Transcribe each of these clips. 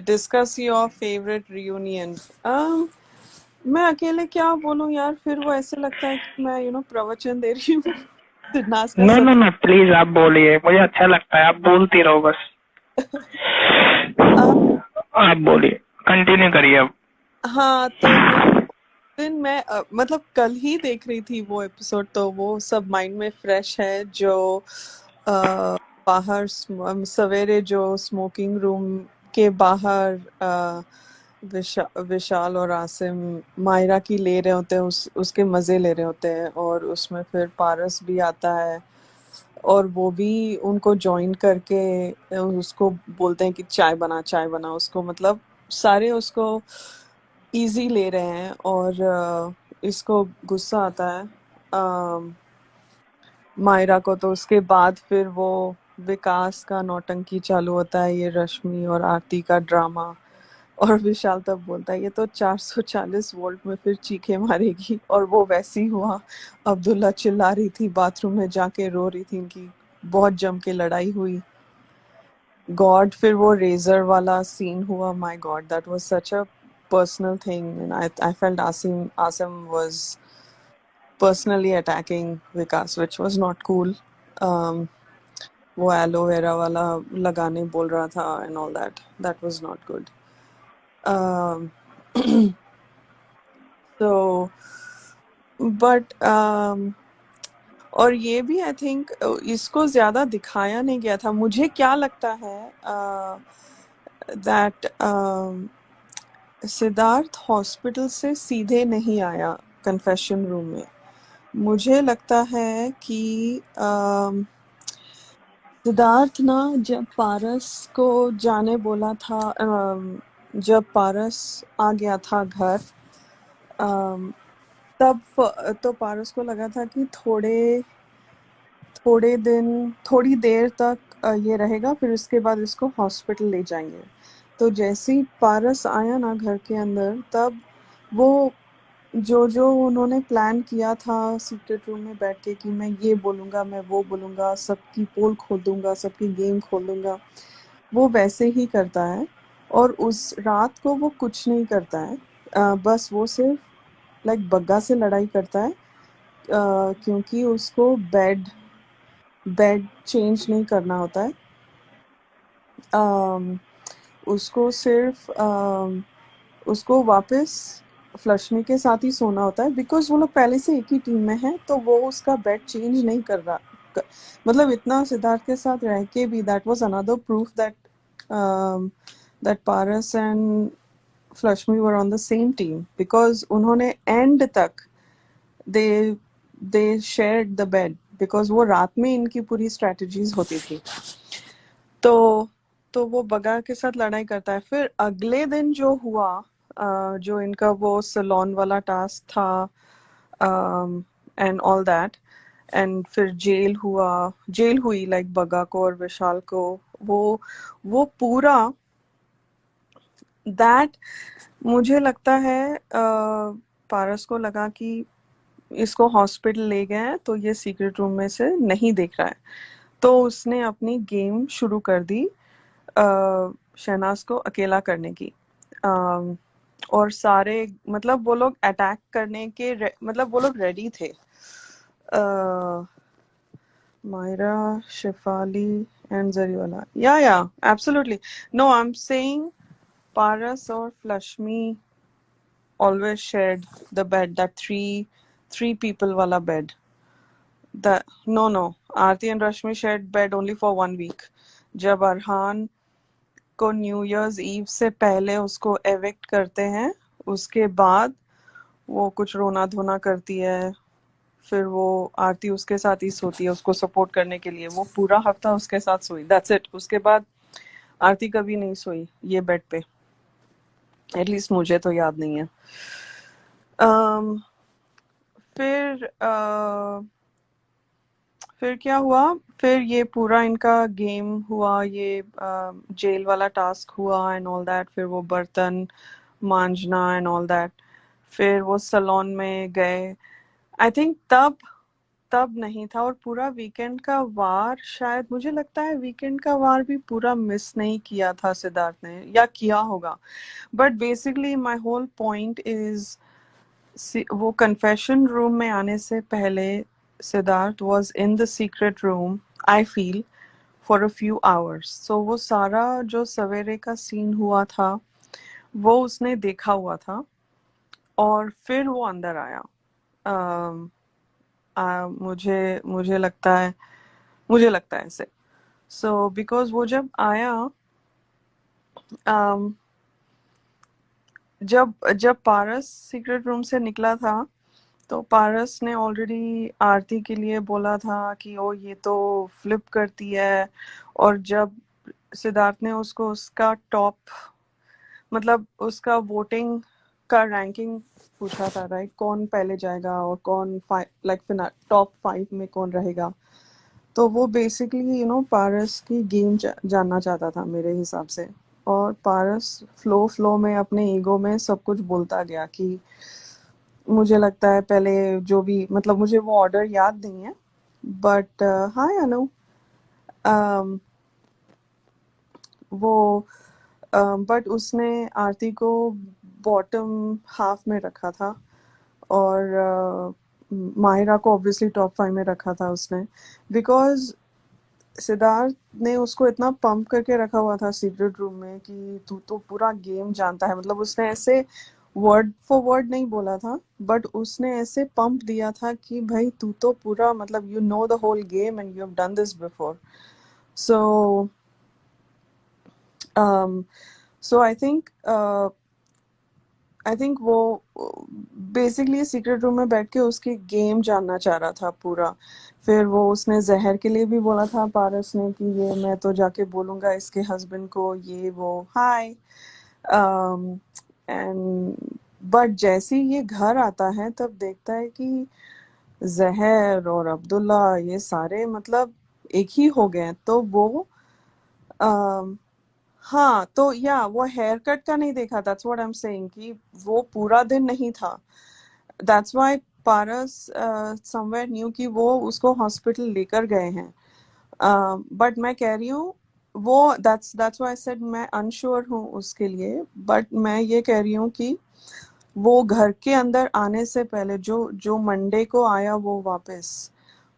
Discuss your favourite reunion. मैं अकेले क्या बोलूं यार, फिर वो ऐसे लगता है कि मैं प्रवचन दे रही हूँ। सिद्धार्थ का नो नो सत्य। नो, प्लीज आप बोलिए, मुझे अच्छा लगता है, आप बोलती रहो बस। अ, आप बोलिए, कंटिन्यू करिए अब। हाँ, तो वो दिन मैं मतलब कल ही देख रही थी वो एपिसोड, तो वो सब माइंड में फ्रेश है। जो बाहर सवेरे जो स्मोकिंग रूम के बाहर विशाल और आसिम मायरा की ले रहे होते हैं, उसके मजे ले रहे होते हैं, और उसमें फिर पारस भी आता है और वो भी उनको ज्वाइन करके उसको बोलते हैं कि चाय बना चाय बना। उसको मतलब सारे उसको इजी ले रहे हैं, और इसको गुस्सा आता है मायरा को। तो उसके बाद फिर वो विकास का नौटंकी चालू होता है, ये रश्मि और आरती का ड्रामा। और विशाल तब बोलता है ये तो 440 वोल्ट में फिर चीखे मारेगी, और वो वैसी हुआ। अब्दुल्ला चिल्ला रही थी, बाथरूम में जाके रो रही थी, इनकी बहुत जम के लड़ाई हुई। गॉड, फिर वो रेजर वाला सीन हुआ, my God, that was such a personal thing, and I felt Asim was personally attacking Vikas, which was not cool. um वो एलोवेरा वाला लगाने बोल रहा था and all that, that was not good. um so but और ये भी I think इसको ज्यादा दिखाया नहीं गया था। मुझे क्या लगता है दैट सिद्धार्थ हॉस्पिटल से सीधे नहीं आया कन्फेशन रूम में। मुझे लगता है कि सिद्धार्थ ना, जब पारस को जाने बोला था, जब पारस आ गया था घर, अम, तब तो पारस को लगा था कि थोड़ी देर तक ये रहेगा, फिर उसके बाद इसको हॉस्पिटल ले जाएंगे। तो जैसे ही पारस आया ना घर के अंदर, तब वो जो जो उन्होंने प्लान किया था सीक्रेट रूम में बैठ के कि मैं ये बोलूंगा, मैं वो बोलूंगा, सबकी पोल खोल दूंगा, सबकी गेम खोल दूंगा, वो वैसे ही करता है। और उस रात को वो कुछ नहीं करता है। बस वो सिर्फ लाइक बग्गा से लड़ाई करता है, क्योंकि उसको बेड बेड चेंज नहीं करना होता है। अम, उसको सिर्फ उसको वापस फ्लशमी के साथ ही सोना होता है, बिकॉज वो लोग पहले से एक ही टीम में है, तो वो उसका बेड चेंज नहीं कर रहा। क- मतलब इतना सिद्धार्थ के साथ रह के भी, that was another proof that that Paras and फ्लशमी were on the same team, because उन्होंने एंड तक they they shared the bed, because वो रात में इनकी पूरी स्ट्रेटजीज होती थी। तो वो बगा के साथ लड़ाई करता है। फिर अगले दिन जो हुआ, जो इनका वो सलोन वाला टास्क था, एंड ऑल दैट, एंड फिर जेल हुई लाइक बगा को और विशाल को। वो पूरा दैट, मुझे लगता है पारस को लगा कि इसको हॉस्पिटल ले गए हैं तो ये सीक्रेट रूम में से नहीं देख रहा है, तो उसने अपनी गेम शुरू कर दी शहनाज को अकेला करने की। अम, और सारे मतलब वो लोग अटैक करने के मतलब वो लोग रेडी थे। Myra, Shefali and Jariwala, yeah absolutely. No, I am saying Paras और फ्लशमी always shared the bed, that three people wala bed. The no, Aarti and Rashmi shared bed only for 1 week. जब अरहान को न्यू ईयर्स ईव से पहले उसको एविक्ट करते हैं, उसके बाद वो कुछ रोना धोना करती है, फिर वो आरती उसके साथ ही सोती है उसको सपोर्ट करने के लिए। वो पूरा हफ्ता उसके साथ सोई, दैट्स इट। उसके बाद आरती कभी नहीं सोई ये बेड पे, एटलीस्ट मुझे तो याद नहीं है। um, फिर फिर क्या हुआ? फिर ये पूरा इनका गेम हुआ, ये जेल वाला टास्क हुआ एंड ऑल दैट। फिर वो बर्तन मांजना एंड ऑल दैट। फिर वो सलोन में गए, आई थिंक तब तब नहीं था, और पूरा वीकेंड का वार, शायद मुझे लगता है वीकेंड का वार भी पूरा मिस नहीं किया था सिद्धार्थ ने, या किया होगा। But basically my whole point is, वो कन्फेशन रूम में आने से पहले Siddharth was in the secret room, I feel, for a few hours. So वो सारा जो सवेरे का सीन हुआ था वो उसने देखा हुआ था, और फिर वो अंदर आया। अम, मुझे मुझे लगता है ऐसे। सो बिकॉज वो जब आया, अम, जब जब पारस सीक्रेट रूम से निकला था, तो पारस ने ऑलरेडी आरती के लिए बोला था कि ओ ये तो फ्लिप करती है। और जब सिद्धार्थ ने उसको उसका टॉप, मतलब उसका वोटिंग का रैंकिंग पूछा था, राइट, कौन पहले जाएगा और कौन लाइक टॉप 5 में कौन रहेगा, तो वो बेसिकली पारस की गेम जानना चाहता था मेरे हिसाब से। और पारस फ्लो फ्लो में अपने ईगो में सब कुछ बोलता गया कि मुझे लगता है पहले, जो भी, मतलब मुझे वो ऑर्डर याद नहीं है, बट हाँ या नो, वो बट उसने आरती को बॉटम हाफ में रखा था, और माहिरा को ऑब्वियसली टॉप 5 में रखा था उसने, बिकॉज सिद्धार्थ ने उसको इतना पंप करके रखा हुआ था सीक्रेट रूम में कि तू तो पूरा गेम जानता है। मतलब उसने ऐसे वर्ड फॉर वर्ड नहीं बोला था, बट उसने ऐसे पंप दिया था कि भाई तू तो पूरा, मतलब you know the whole game and you have done this before. So so I think वो बेसिकली सीक्रेट रूम में बैठ के उसकी गेम जानना चाह रहा था पूरा। फिर वो उसने जहर के लिए भी बोला था पारस ने कि ये मैं तो जाके बोलूंगा इसके हस्बैंड को, ये वो, हाय। एंड बट जैसे ही ये घर आता है तब देखता है कि जहर और अब्दुल्ला ये सारे मतलब एक ही हो गए हैं। तो वो um, हाँ, तो या वो हेयर कट का नहीं देखा, that's what I am saying, कि वो पूरा दिन नहीं था। That's why Paras somewhere new कि वो उसको हॉस्पिटल लेकर गए हैं। बट मैं कह रही हूँ, वो दैट्स व्हाई आई सेड मैं अनश्योर हूँ उसके लिए, बट मैं ये कह रही हूँ कि वो घर के अंदर आने से पहले, जो जो मंडे को आया वो वापस,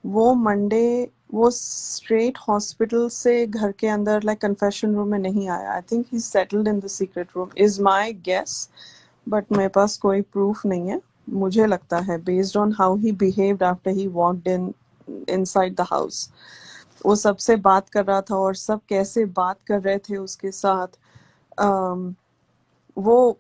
वो मंडे वो स्ट्रेट हॉस्पिटल से घर के अंदर लाइक कन्फेशन रूम में नहीं आया। I think he settled in the secret room, is my guess, but मेरे पास कोई प्रूफ नहीं है। मुझे लगता है based on how he behaved after he walked in inside the house, वो सबसे बात कर रहा था और सब कैसे बात कर रहे थे उसके साथ, वो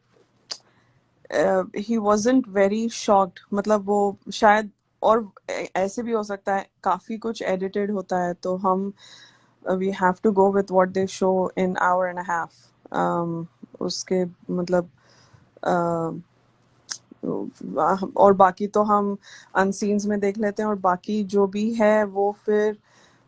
ही वॉजेंट वेरी शॉक्ड। मतलब वो शायद, और ऐसे भी हो सकता है काफी कुछ एडिटेड होता है, तो हम we have to go with what they show in hour and a half उसके, मतलब और बाकी तो हम अनसीन्स में देख लेते हैं, और बाकी जो भी है वो फिर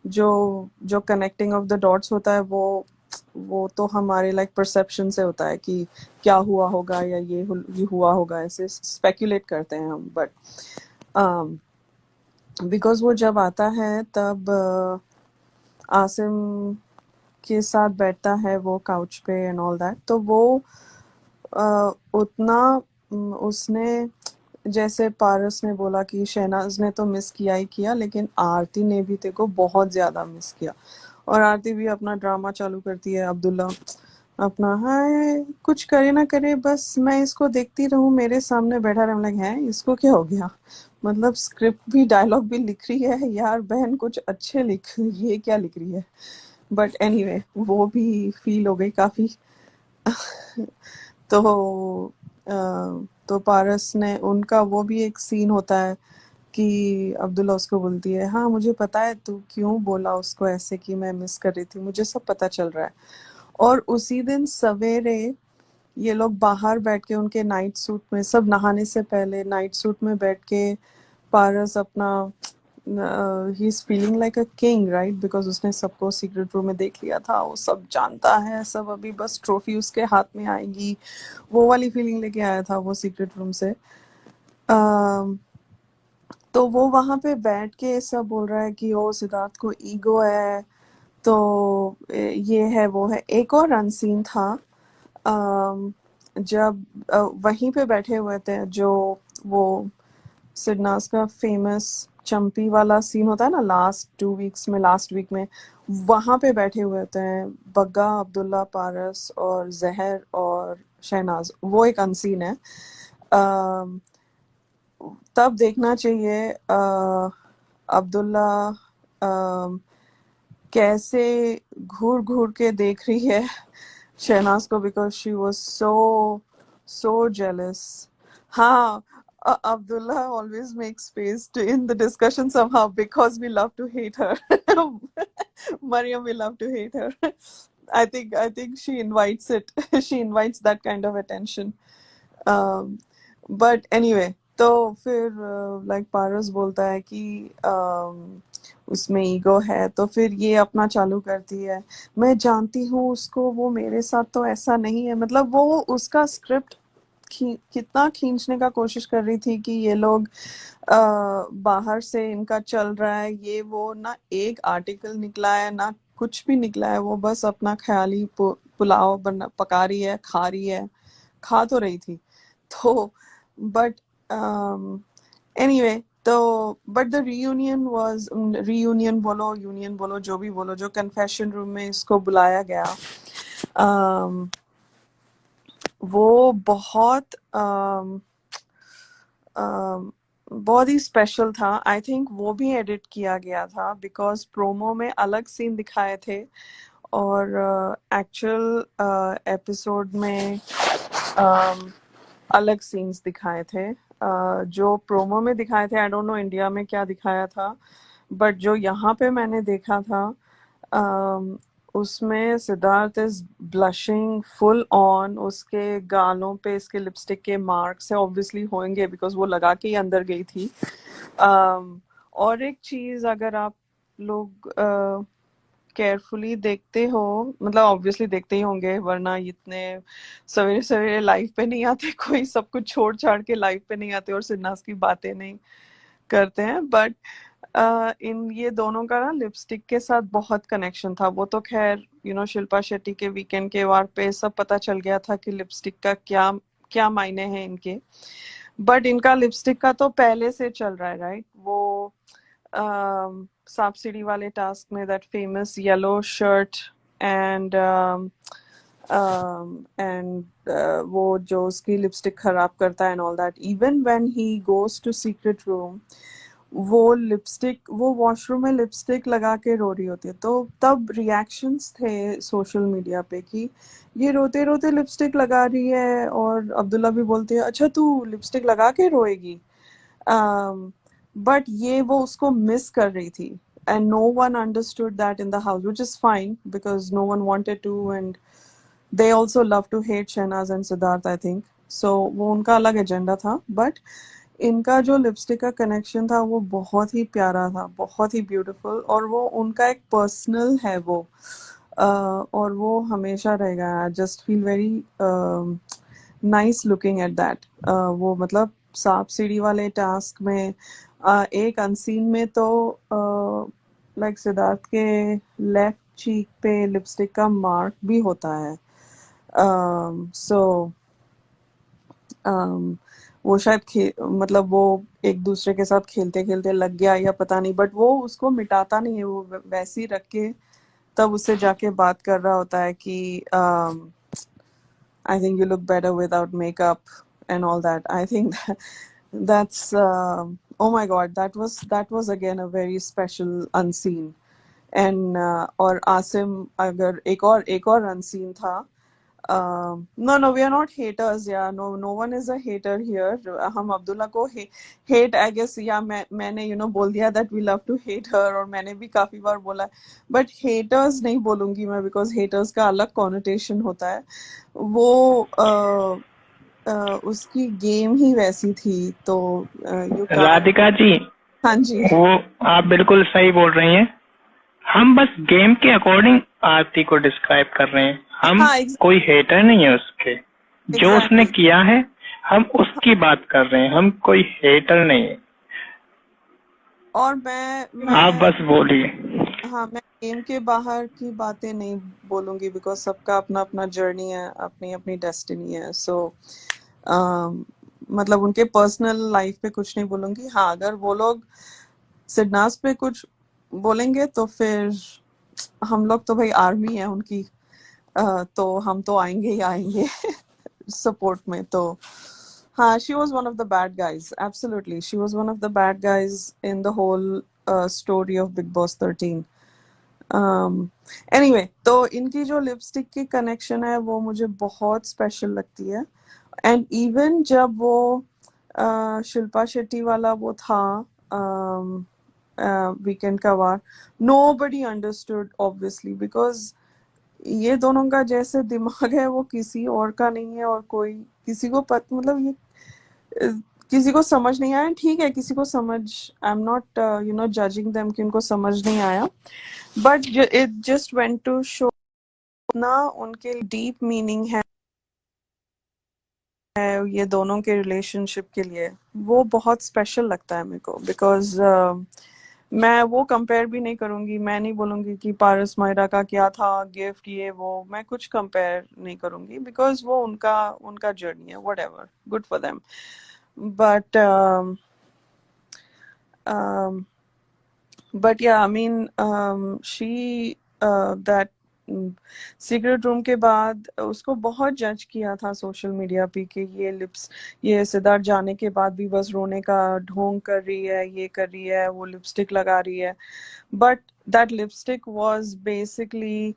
जो जो कनेक्टिंग ऑफ द डॉट्स होता है वो तो हमारे लाइक परसेप्शन से होता है कि क्या हुआ होगा या ये हुआ होगा, ऐसे स्पेक्युलेट करते हैं हम। बट बिकॉज वो जब आता है तब आसिम के साथ बैठता है वो काउच पे एंड ऑल दैट, तो वो उतना उसने, जैसे पारस ने बोला कि शहनाज ने तो मिस किया ही किया, लेकिन आरती ने भी तेरे को बहुत ज्यादा मिस किया। और आरती भी अपना ड्रामा चालू करती है, अब्दुल्ला अपना हाय कुछ करे ना करे, बस मैं इसको देखती रहूं, मेरे सामने बैठा रहे, लाइक है इसको क्या हो गया, मतलब स्क्रिप्ट भी डायलॉग भी लिख रही है यार बहन, कुछ अच्छे लिख, ये क्या लिख रही है। बट एनीवे वो भी फील हो गई काफी। तो तो पारस ने उनका वो भी एक सीन होता है कि अब्दुल्ला उसको बोलती है हाँ मुझे पता है तू क्यों बोला उसको ऐसे कि मैं मिस कर रही थी, मुझे सब पता चल रहा है। और उसी दिन सवेरे ये लोग बाहर बैठ के उनके नाइट सूट में, सब नहाने से पहले नाइट सूट में बैठ के, पारस अपना he is feeling like a king, right, because उसने सबको सीक्रेट रूम में देख लिया था, वो सब जानता है, सब अभी बस ट्रॉफी उसके हाथ में आएगी, वो वाली फीलिंग लेके आया था वो सीक्रेट रूम से। तो वो वहां पे बैठ के सब बोल रहा है कि ओ सिद्धार्थ को ईगो है, तो ये है वो है। एक और अनसीन था, अम, जब वहीं पे बैठे हुए थे, जो वो सिडनास का फेमस चंपी वाला सीन होता है ना, लास्ट वीक में वहां पे बैठे हुए थे बग्गा, अब्दुल्ला, पारस और जहर और शहनाज। वो एक अनसीन है। अम, तब देखना चाहिए अब्दुल्ला अम, कैसे घूर घूर के देख रही है शहनाज को, because she was so jealous. हाँ, Abdullah always makes space in the discussion somehow because we love to hate her. Mariam, we love to hate her. I think she invites it. She invites that kind of attention. Um, but anyway, तो फिर like पारस बोलता है कि उसमें ego है, तो फिर ये अपना चालू करती है, मैं जानती हूँ उसको, वो मेरे साथ तो ऐसा नहीं है। मतलब वो उसका स्क्रिप्ट कितना खींचने का कोशिश कर रही थी कि ये लोग बाहर से इनका चल रहा है, ये वो ना एक आर्टिकल निकला है ना कुछ भी निकला है, वो बस अपना ख्याली पुलाव पका रही है, खा रही है, खा तो रही थी। तो बट एनीवे, तो बट द रियूनियन बोलो, यूनियन बोलो, जो भी बोलो, जो कन्फेशन रूम में इसको बुलाया गया, um, वो बहुत बहुत ही स्पेशल था। आई थिंक वो भी एडिट किया गया था बिकॉज प्रोमो में अलग सीन दिखाए थे और एक्चुअल एपिसोड में अलग सीन्स दिखाए थे। जो प्रोमो में दिखाए थे, आई डोंट नो इंडिया में क्या दिखाया था, बट जो यहाँ पे मैंने देखा था उसमें Siddharth is blushing full on, उसके गालों पे इसके लिपस्टिक के मार्क्स है, ऑब्वियसली होंगे बिकॉज वो लगा के ही अंदर गई थी। और एक चीज, अगर आप लोग केयरफुली देखते हो, मतलब ऑब्वियसली देखते ही होंगे वरना इतने सवेरे सवेरे लाइव पे नहीं आते, कोई सब कुछ छोड़ छाड़ के लाइव पे नहीं आते और सिन्हास की बातें नहीं करते हैं। बट इन ये दोनों का ना लिपस्टिक के साथ बहुत कनेक्शन था। वो तो खैर शिल्पा शेट्टी के वीकेंड के वार पे सब पता चल गया था कि लिपस्टिक का क्या क्या मायने हैं इनके। बट इनका लिपस्टिक का तो पहले से चल रहा है, राइट? वो सांप सीढ़ी वाले टास्क में that famous yellow shirt and वो जो उसकी लिपस्टिक खराब करता है and all that, even when he goes to secret room, वो वॉशरूम में लिपस्टिक लगा के रो रही होती है। तो तब रिएक्शंस थे सोशल मीडिया पे कि ये रोते रोते लिपस्टिक लगा रही है, और अब्दुल्ला भी बोलते हैं अच्छा तू लिपस्टिक लगा के रोएगी। बट ये वो उसको मिस कर रही थी and no one understood that in the house, which is fine because no one wanted to, and they also love to hate Shehnaz and Siddharth, I think. So वो उनका अलग एजेंडा था, बट इनका जो lipstick का connection था वो बहुत ही प्यारा था, बहुत ही ब्यूटीफुल, और वो उनका एक पर्सनल है वो, और वो हमेशा रहेगा। I just feel very nice looking at that. वो मतलब सांप सीढ़ी वाले टास्क में एक अनसीन में तो लाइक सिद्धार्थ के लेफ्ट चीक पे लिपस्टिक का मार्क भी होता है। सो वो शायद मतलब वो एक दूसरे के साथ खेलते खेलते लग गया या पता नहीं, बट वो उसको मिटाता नहीं है, वो वैसे ही रख के तब उससे जाके बात कर रहा होता है कि I think you look better without makeup and all that. I think that's oh my god, that was again a very special unseen. And और आसिम, अगर एक और unseen था। No, we are not haters, yeah. No one is a hater here. हम अब्दुल्ला को hate, I guess, yeah, मैंने बोल दिया that we love to hate her, और मैंने भी काफी बार बोला, but haters नहीं बोलूंगी मैं because haters का अलग connotation होता है। वो उसकी गेम ही वैसी थी, तो you can't। राधिका जी, हाँ जी, वो आप बिल्कुल सही बोल रही हैं। हम बस गेम के अकॉर्डिंग आरती को डिस्क्राइब कर रहे हैं। हम हाँ कोई हेटर नहीं है उसके, जो उसने exactly। किया है हम उसकी बात कर रहे हैं, हम कोई हेटर नहीं है। और आप मैं बस बोलिए। हाँ, मैं गेम के बाहर की बातें नहीं बोलूंगी बिकॉज सबका अपना अपना जर्नी है, अपनी अपनी डेस्टिनी है। सो मतलब उनके पर्सनल लाइफ पे कुछ नहीं बोलूंगी। हाँ, अगर वो लोग सिडनास पे कुछ बोलेंगे तो फिर हम लोग तो भाई आर्मी है उनकी, तो हम तो आएंगे ही आएंगे सपोर्ट में। तो हाँ, she was one of the bad guys, absolutely she was one of the bad guys in the whole story of Big Boss 13। Anyway तो इनकी जो लिपस्टिक की कनेक्शन है वो मुझे बहुत स्पेशल लगती है। एंड इवन जब वो शिल्पा शेट्टी वाला वो था, वीकेंड का वार, nobody understood obviously because ये दोनों का जैसे दिमाग है वो किसी और का नहीं है, और कोई किसी को मतलब ये अ, किसी को समझ नहीं आया। ठीक है, किसी को समझ, I am not judging them कि उनको समझ नहीं आया, but it just went to show ना उनके डीप मीनिंग है ये दोनों के रिलेशनशिप के लिए। वो बहुत स्पेशल लगता है मेरे को बिकॉज मैं वो कंपेयर भी नहीं करूंगी। मैं नहीं बोलूंगी कि पारस मायरा का क्या था गिफ्ट, ये वो मैं कुछ कंपेयर नहीं करूंगी बिकॉज वो उनका उनका जर्नी है, what ever, good for them. But but yeah, I mean, she that secret room के बाद उसको बहुत जज किया था सोशल मीडिया पे कि ये सिद्धार्थ जाने के बाद भी बस रोने का ढोंग कर रही है, ये कर रही है, वो लिपस्टिक लगा रही है। But that lipstick was basically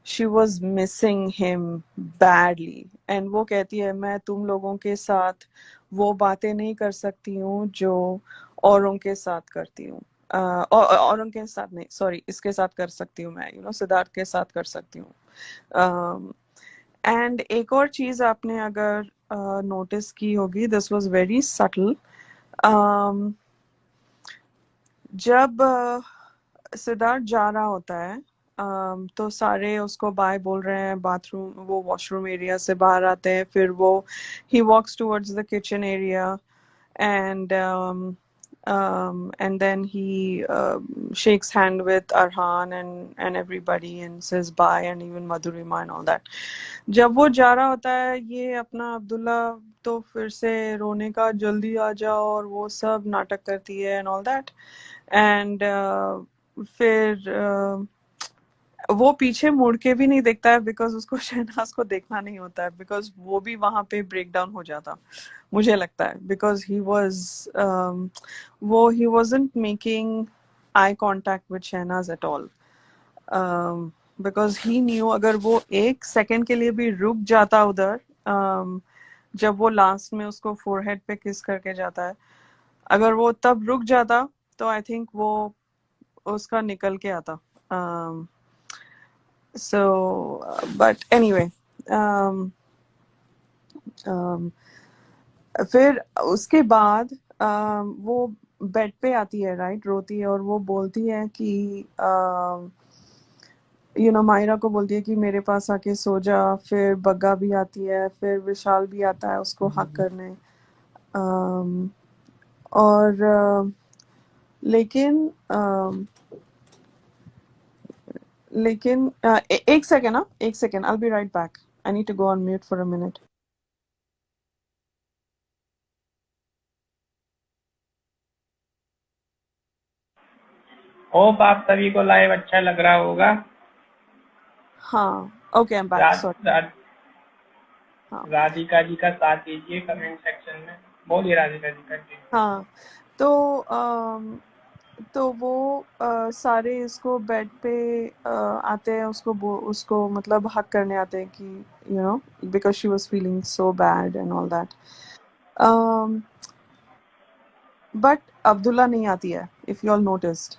she was missing him badly. And वो कहती है मैं तुम लोगों के साथ वो बातें नहीं कर सकती हूँ जो औरों के साथ करती हूँ, औरों के साथ नहीं, सॉरी, इसके साथ कर सकती हूँ मैं, सिद्धार्थ के साथ कर सकती हूँ। एंड एक और चीज आपने अगर नोटिस की होगी, दिस वाज वेरी सटल। जब सिद्धार्थ जा रहा होता है, तो सारे उसको बाय बोल रहे हैं, बाथरूम वो वॉशरूम एरिया से बाहर आते हैं, फिर वो he walks towards the kitchen area and and then he shakes hand with Arhan and everybody and says bye, and even Madhurima and all that। जब वो जा रहा होता है ये अपना अब्दुल्ला तो फिर से रोने का जल्दी आ जाओ और वो सब नाटक करती है and all that। एंड फिर वो पीछे मुड़ के भी नहीं देखता है बिकॉज उसको शहनाज को देखना नहीं होता है, बिकॉज वो भी वहां पे ब्रेक डाउन हो जाता मुझे लगता है, बिकॉज ही वॉज वो he wasn't making eye contact with Shahnaz at all, because he knew अगर वो एक सेकेंड के लिए भी रुक जाता उधर, जब वो लास्ट में उसको फोरहेड पे किस करके जाता है, अगर वो तब रुक जाता तो आई थिंक वो उसका निकल के आता। बट एनीवे, फिर उसके बाद वो बेड पे आती है, राइट, रोती है और वो बोलती है कि मायरा को बोलती है कि मेरे पास आके सो जा। फिर बग्गा भी आती है, फिर विशाल भी आता है उसको हक करने। और लेकिन एक सेकेंड ना, एक second, I will be right back, I need to go on mute for a minute. Hope आप सभी को लाइव अच्छा लग रहा होगा। हाँ, ओके, आई एम बैक, रा, सॉरी। रा, हाँ राधिका जी का साथ दीजिए कमेंट सेक्शन में। बोलिए राधिका जी, कंटिन्यू। हाँ, तो तो वो सारे इसको बेड पे आते हैं, उसको मतलब हक करने आते हैं कि because she was feeling so bad and all that. But Abdullah नहीं आती है, इफ यू ऑल नोटिस्ड।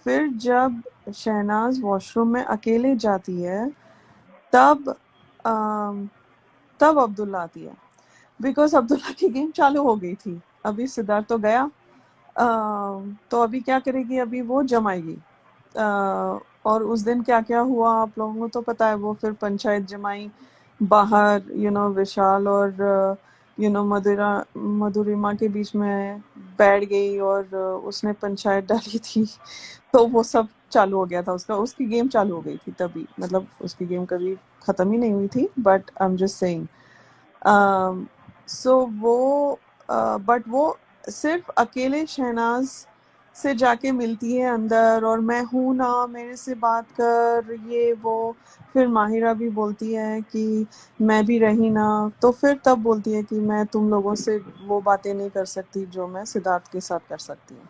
फिर जब शहनाज वॉशरूम में अकेले जाती है तब तब अब्दुल्ला आती है, बिकॉज अब्दुल्ला की गेम चालू हो गई थी। अभी सिद्धार्थ तो गया, तो अभी क्या करेगी, अभी वो जमाएगी। और उस दिन क्या क्या हुआ आप लोगों को तो पता है, वो फिर पंचायत जमाई बाहर, विशाल और मधुरिमा के बीच में बैठ गई और उसने पंचायत डाली थी। तो वो सब चालू हो गया था, उसकी गेम चालू हो गई थी तभी, मतलब उसकी गेम कभी खत्म ही नहीं हुई थी, but I am just saying. So वो बट वो सिर्फ अकेले शहनाज से जाके मिलती है अंदर, और मैं हूं ना, मेरे से बात कर, ये वो। फिर माहिरा भी बोलती है कि मैं भी रही ना, तो फिर तब बोलती है कि मैं तुम लोगों से वो बातें नहीं कर सकती जो मैं सिद्धार्थ के साथ कर सकती हूँ।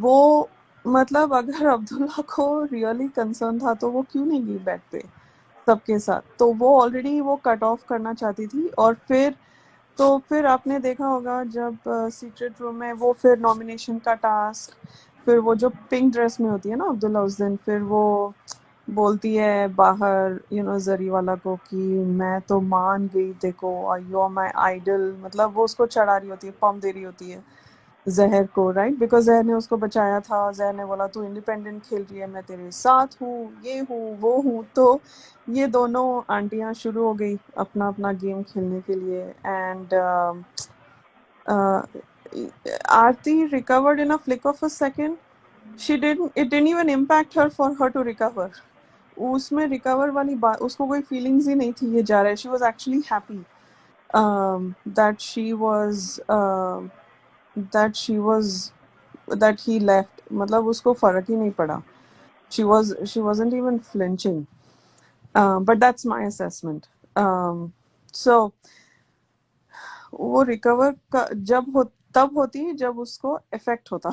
वो मतलब अगर अब्दुल्ला को रियली कंसर्न था तो वो क्यों नहीं गई बेड पे सबके साथ? तो वो ऑलरेडी वो कट ऑफ करना चाहती थी। और फिर आपने देखा होगा जब सीक्रेट रूम में वो फिर नॉमिनेशन का टास्क, फिर वो जो पिंक ड्रेस में होती है ना अब्दुल्ला उस दिन, फिर वो बोलती है बाहर जरी वाला को कि मैं तो मान गई, देखो यू आर माई आइडल, मतलब वो उसको चढ़ा रही होती है, पम्प दे रही होती है जहर को, राइट? बिकॉज जहर ने उसको बचाया था, जहर ने बोला तू इंडिपेंडेंट खेल रही है, मैं तेरे साथ हूँ, ये हूँ वो हूँ। तो ये दोनों आंटियां शुरू हो गई अपना अपना गेम खेलने के लिए। And Aarti recovered in a flick of a second. It didn't even impact her for her to recover. उसमें रिकवर वाली बात, उसको कोई फीलिंग्स ही नहीं थी ये जा रहा है। She was actually happy that she was that she was that he left, मतलब उसको फर्क ही नहीं पड़ा। She wasn't even flinching. But that's my assessment. So वो रिकवर का तब होती जब उसको इफेक्ट होता।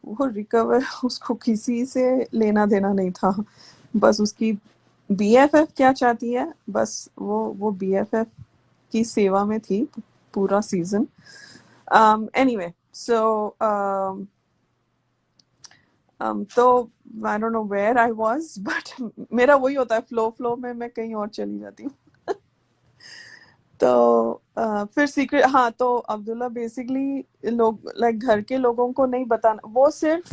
वो रिकवर उसको किसी से लेना देना नहीं था, बस उसकी BFF क्या चाहती है, बस वो BFF की सेवा में थी पूरा सीजन। Anyway, so तो I don't know where I was, but मेरा वही होता है, फ्लो में मैं कहीं और चली जाती हूँ। तो फिर सीक्रेट, हाँ, तो अब्दुल्ला बेसिकली लोग लाइक घर के लोगों को नहीं बताना, वो सिर्फ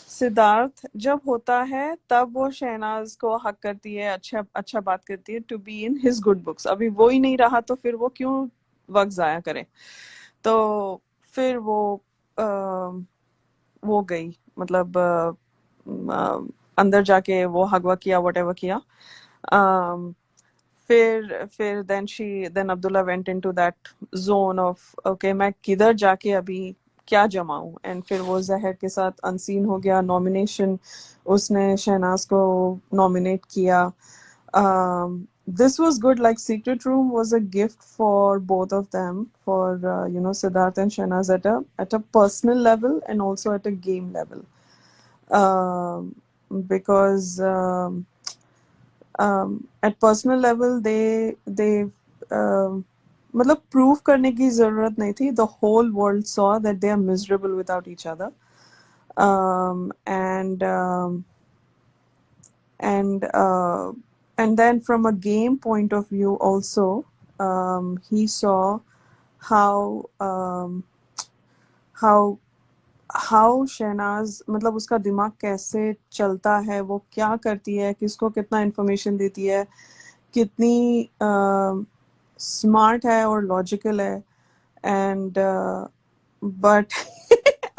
सिद्धार्थ जब होता है तब वो शहनाज को हक करती है, अच्छा अच्छा बात करती है, to be in his good books. अभी वो ही नहीं रहा तो फिर वो क्यों वक्त जाया करे? तो फिर वो गई, मतलब अंदर जाके वो हगवा किया, whatever किया। um, फिर then Abdullah went into that zone of okay मैं किधर जाके अभी क्या जमाऊं, एंड फिर वो जहर के साथ अनसीन हो गया। नॉमिनेशन, उसने शहनाज को नॉमिनेट किया। This was good. Like Secret Room was a gift for both of them, for Siddharth and Shahnaz at a personal level and also at a game level. Um, because at personal level they मतलब prove करने की जरूरत नहीं थी. The whole world saw that they are miserable without each other. And then from a game point of view also, he saw how how Shehnaaz, मतलब उसका दिमाग कैसे चलता है, वो क्या करती है, किसको कितना इन्फॉर्मेशन देती है, कितनी स्मार्ट है और लॉजिकल है। And but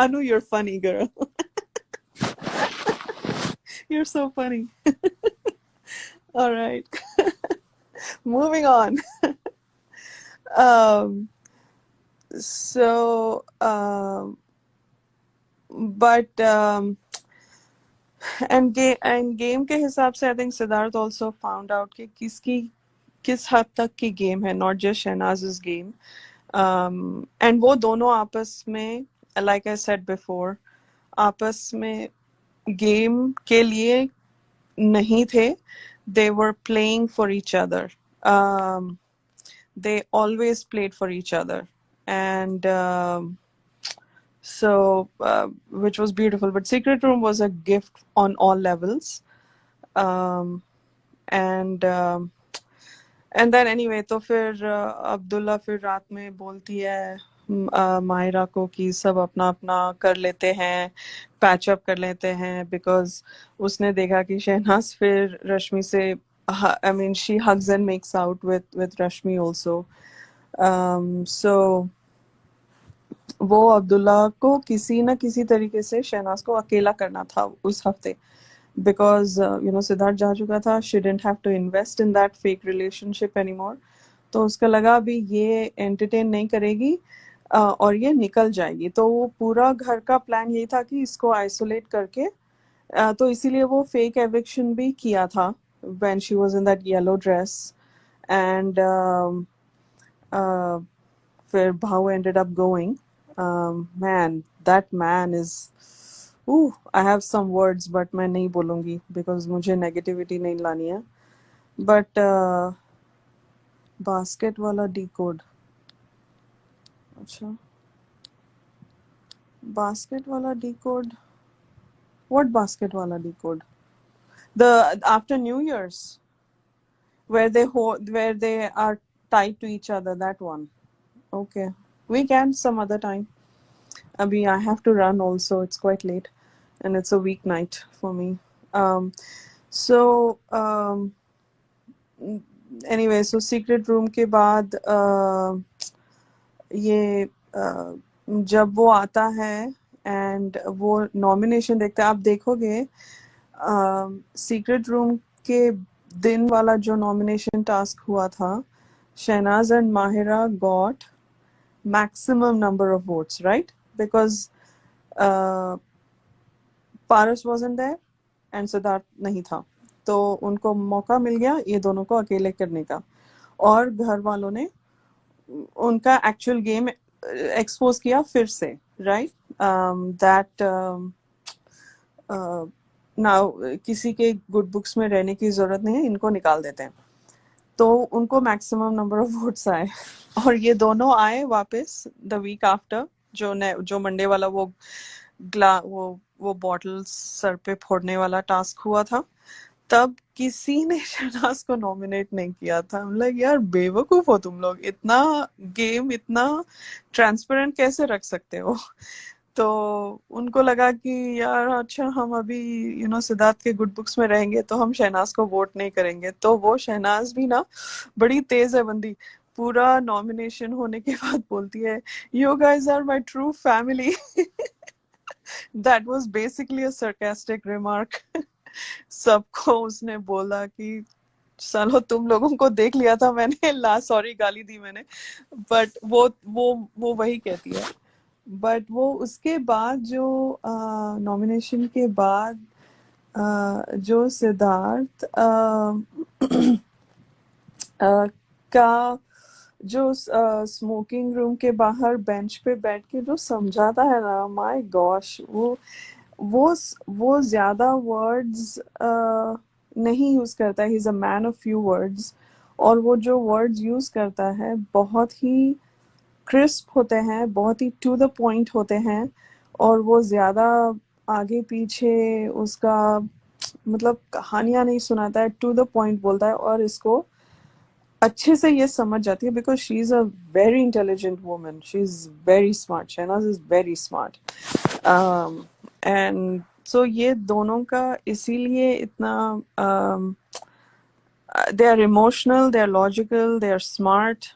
Anu, you're funny girl. You're so funny. All right. Moving on. So but and game के हिसाब से I think Siddharth also found out कि किस हद तक की गेम है, not just शहनाज़'s game. And वो दोनों आपस में, like I said before, आपस में गेम के लिए नहीं थे. They were playing for each other. They always played for each other. And so which was beautiful. But Secret Room was a gift on all levels. And then anyway, तो फिर अब्दुल्ला फिर रात में बोलती है मायरा को कि सब अपना अपना कर लेते हैं, पैच अप कर लेते हैं, बिकॉज उसने देखा कि शहनाज फिर रश्मि से I mean, she hugs and makes out with Rashmi also. So वो अब्दुल्ला को किसी ना किसी तरीके से शहनाज को अकेला करना था उस हफ्ते, because सिद्धार्थ जा चुका था. She didn't have to invest in that fake relationship anymore. तो उसका लगा अभी ये एंटरटेन नहीं करेगी और ये निकल जाएगी. तो वो पूरा घर का प्लान यही था कि इसको आइसोलेट करके, तो इसीलिए वो फेक एविक्शन भी किया था when she was in that yellow dress. And फिर भाव ended up going. Man, that man is, I have some words but मैं नहीं बोलूंगी because मुझे negativity नहीं लानी है. But बास्केट वाला decode, अच्छा बास्केट वाला decode, what basket wala decode? The after New Year's, where they are tied to each other, that one. Okay, we can some other time. Abhi I have to run also, it's quite late and it's a weeknight for me. So anyway, so secret room के बाद ये जब वो आता है and वो nomination देखता है, आप देखोगे सीक्रेट रूम के दिन वाला जो नॉमिनेशन टास्क हुआ था, Shehnaz and Mahira got maximum number of votes, right? Because Paras wasn't there and Siddharth नहीं था, तो उनको मौका मिल गया ये दोनों को अकेले करने का. और घर वालों ने उनका एक्चुअल गेम एक्सपोज किया फिर से, राइट? दैट नाउ किसी के गुड बुक्स में रहने की जरूरत नहीं है, इनको निकाल देते हैं. तो उनको मैक्सिमम नंबर ऑफ वोट्स आए और ये दोनों आए वापस द वीक आफ्टर. जो मंडे वाला वो बॉटल सर पे फोड़ने वाला टास्क हुआ था, तब किसी ने शहनाज को नॉमिनेट नहीं किया था. लाइक यार बेवकूफ हो तुम लोग, इतना गेम इतना ट्रांसपेरेंट कैसे रख सकते हो? तो उनको लगा कि यार अच्छा हम अभी सिद्धार्थ के गुड बुक्स में रहेंगे तो हम शहनाज को वोट नहीं करेंगे. तो वो शहनाज भी ना बड़ी तेज है बंदी, पूरा नॉमिनेशन होने के बाद बोलती है you guys are my true family. That was basically a sarcastic remark. सबको उसने बोला कि चलो तुम लोगों को देख लिया था मैंने, सॉरी गाली दी मैंने, बट वो वही कहती है. बट वो उसके बाद जो नॉमिनेशन के बाद जो सिद्धार्थ का जो स्मोकिंग रूम के बाहर बेंच पे बैठ के जो समझाता है ना, माय गॉश, वो ज्यादा वर्ड्स नहीं यूज करता है. He is a man of few words, और वो जो वर्ड्स यूज करता है बहुत ही क्रिस्प होते हैं, बहुत ही टू द पॉइंट होते हैं, और वो ज्यादा आगे पीछे उसका मतलब कहानियां नहीं सुनाता है, टू द पॉइंट बोलता है. और इसको अच्छे से ये समझ जाती है because she is a very intelligent woman, she is very smart, Shehnaz is very smart. And so ये दोनों का इसीलिए इतना they are emotional, they are logical, they are smart.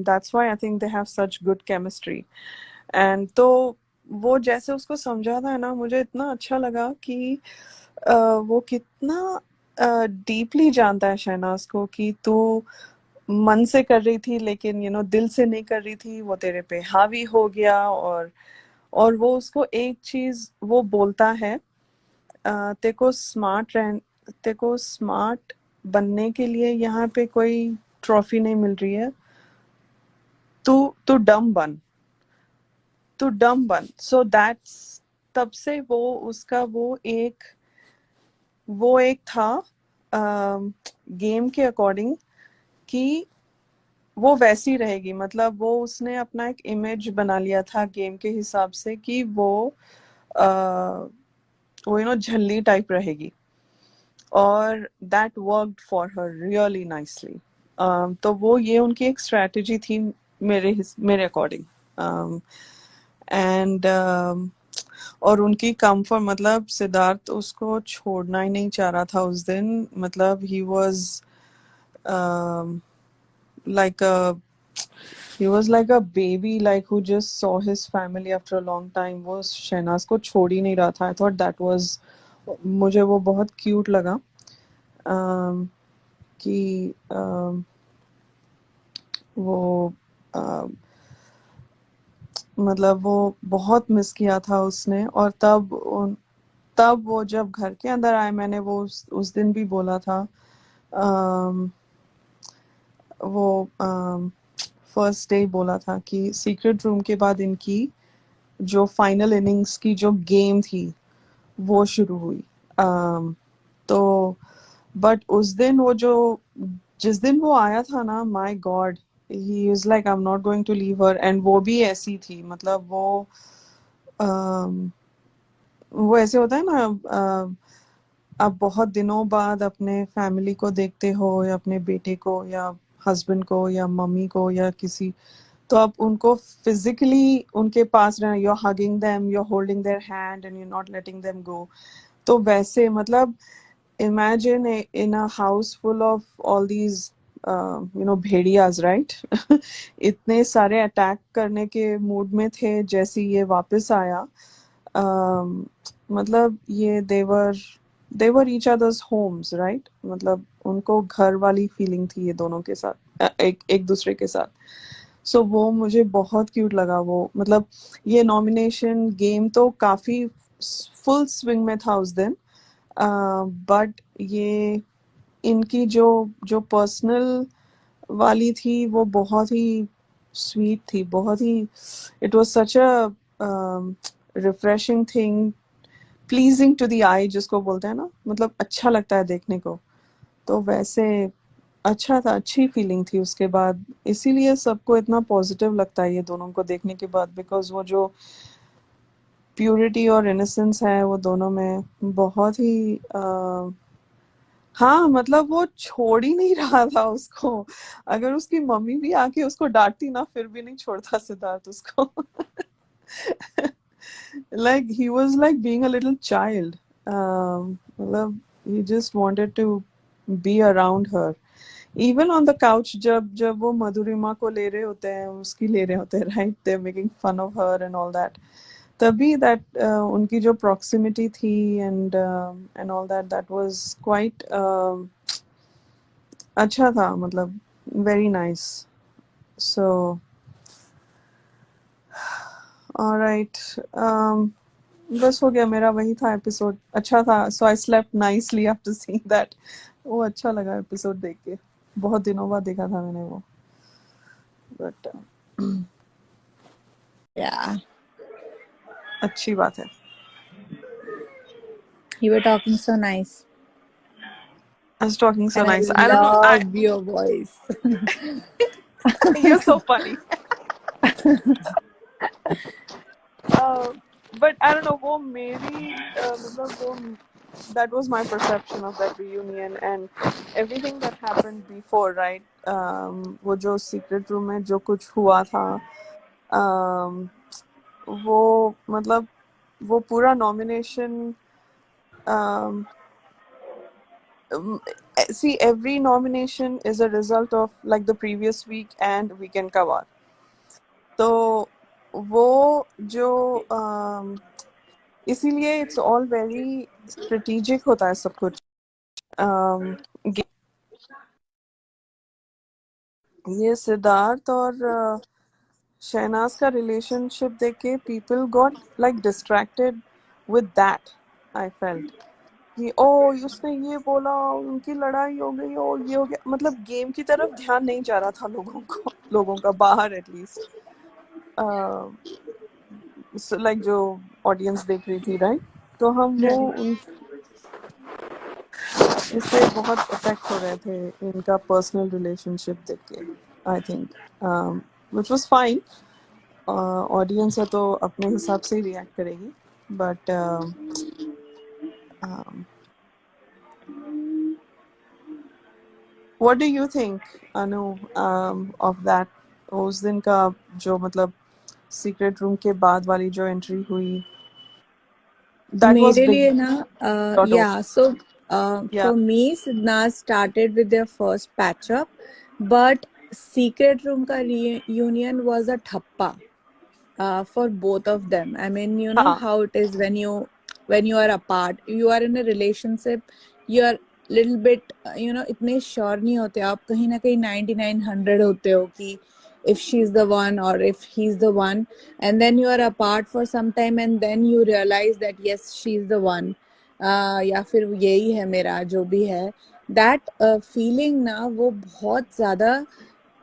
That's why I think they have such good chemistry. And तो वो जैसे उसको समझाता है ना, मुझे इतना अच्छा लगा कि वो कितना डीपली जानता है शहनाज को कि तू मन से कर रही थी लेकिन दिल से नहीं कर रही थी, वो तेरे पे हावी हो गया. और वो उसको एक चीज वो बोलता है, तेको स्मार्ट बनने के लिए यहाँ पे कोई ट्रॉफी नहीं मिल रही है, तू डम बन, तू डम बन. सो दैट्स तब से वो उसका वो एक था गेम के अकॉर्डिंग कि वो वैसी रहेगी. मतलब वो उसने अपना एक इमेज बना लिया था गेम के हिसाब से कि वो झल्ली टाइप रहेगी, और that worked for her really nicely. तो वो ये उनकी एक स्ट्रेटजी थी मेरे अकॉर्डिंग. एंड और उनकी कंफर्ट, मतलब सिद्धार्थ उसको छोड़ना ही नहीं चाह रहा था उस दिन. मतलब he was um, like a he was like a baby, like who just saw his family after a long time. वो शहनाज को छोड़ ही नहीं रहा था. I thought that was, मुझे वो बहुत क्यूट लगा. कि वो मतलब वो बहुत मिस किया था उसने. और तब वो जब घर के अंदर आए, मैंने वो उस दिन भी बोला था. वो फर्स्ट डे बोला था कि सीक्रेट रूम के बाद इनकी जो फाइनल इनिंग्स की जो गेम थी वो शुरू हुई. तो बट उस दिन वो जो जिस दिन वो आया था ना, my god, he is like I am not going to leave her. And वो भी ऐसी थी, मतलब वो ऐसे होता है ना. आप बहुत दिनों बाद अपने फैमिली को देखते हो, या अपने बेटे को, या हस्बैंड को, या मम्मी को, या किसी, तो आप उनको फिजिकली उनके पास रहना, you are hugging them, you are holding their hand and you not letting them go. तो वैसे मतलब imagine in a house full of all these भेड़ियाज, राइट. इतने सारे अटैक करने के मूड में थे. जैसे ये वापस आया, मतलब ये देवर ईच अदर्स होम्स, राइट. मतलब उनको घर वाली फीलिंग थी ये दोनों के साथ, एक दूसरे के साथ. सो वो मुझे बहुत क्यूट लगा. वो मतलब ये नॉमिनेशन गेम तो काफी फुल स्विंग में था उस दिन. बट ये इनकी जो जो पर्सनल वाली थी वो बहुत ही स्वीट थी. बहुत ही, it was such a refreshing thing, pleasing to the eye जिसको बोलते हैं ना, मतलब अच्छा लगता है देखने को. तो वैसे अच्छा था, अच्छी फीलिंग थी उसके बाद. इसीलिए सबको इतना पॉजिटिव लगता है ये दोनों को देखने के बाद, बिकॉज वो जो प्यूरिटी और इनोसेंस है वो दोनों में बहुत ही हाँ, मतलब वो छोड़ ही नहीं रहा था उसको. अगर उसकी मम्मी भी आके उसको डांटती ना, फिर भी नहीं छोड़ता सिद्धार्थ उसको. Like he was like being a little child. मतलब he just wanted to be around her. Even on the couch, जब वो मधुरिमा को ले रहे होते हैं, उसकी ले रहे होते हैं, right? They're making fun of her and all that. तभी that उनकी जो proximity थी and all that, that was quite अच्छा था, मतलब very nice. So all right. बस हो गया मेरा, वही था एपिसोड. अच्छा था. So I slept nicely after seeing that. वो अच्छा लगा एपिसोड देख के. बहुत दिनों बाद देखा था मैंने वो. But Yeah. अच्छी बात है. You were talking so nice. I was talking so And I nice. I don't know. love your voice. You're so funny. But I don't know. वो मेरी मतलब वो, that was my perception of that reunion and everything that happened before, right? वो जो secret room में जो कुछ हुआ था, वो मतलब वो पूरा nomination. See, every nomination is a result of like the previous week and weekend का वार. तो वो जो इसीलिए it's all very strategic होता है सब कुछ. ये सिद्धार्थ और शहनाज का रिलेशनशिप देख के people got like distracted with that. I felt कि ओ उसने ये बोला, उनकी लड़ाई हो गई, ओ ये हो गया. मतलब गेम की तरफ ध्यान नहीं जा रहा था लोगों का बाहर एटलीस्ट. लाइक जो ऑडियंस देख रही थी, राइट. तो हम वो इससे बहुत अफेक्ट हो रहे थे इनका पर्सनल रिलेशनशिप देख के. I think which was fine. Audience है तो अपने हिसाब से ही रिएक्ट करेगी. But what do you think Anu of that, उस दिन का जो मतलब सीक्रेट रूम के बाद वाली जो एंट्री हुई, that was मेरे big. लिए ना Dot yeah, so Yeah. For me, Sidnath started with their first patch up, but Secret Room ka reunion was a thappa for both of them. I mean, you know हाँ. how it is when you are apart, you are in a relationship, you are little bit इतने sure नहीं होते आप, कहीं ना कहीं 9900 होते हो कि if she's the one or if he's the one, and then you are apart for some time and then you realize that yes, she's the one, या फिर यही है मेरा जो भी है, that feeling ना वो बहुत ज्यादा,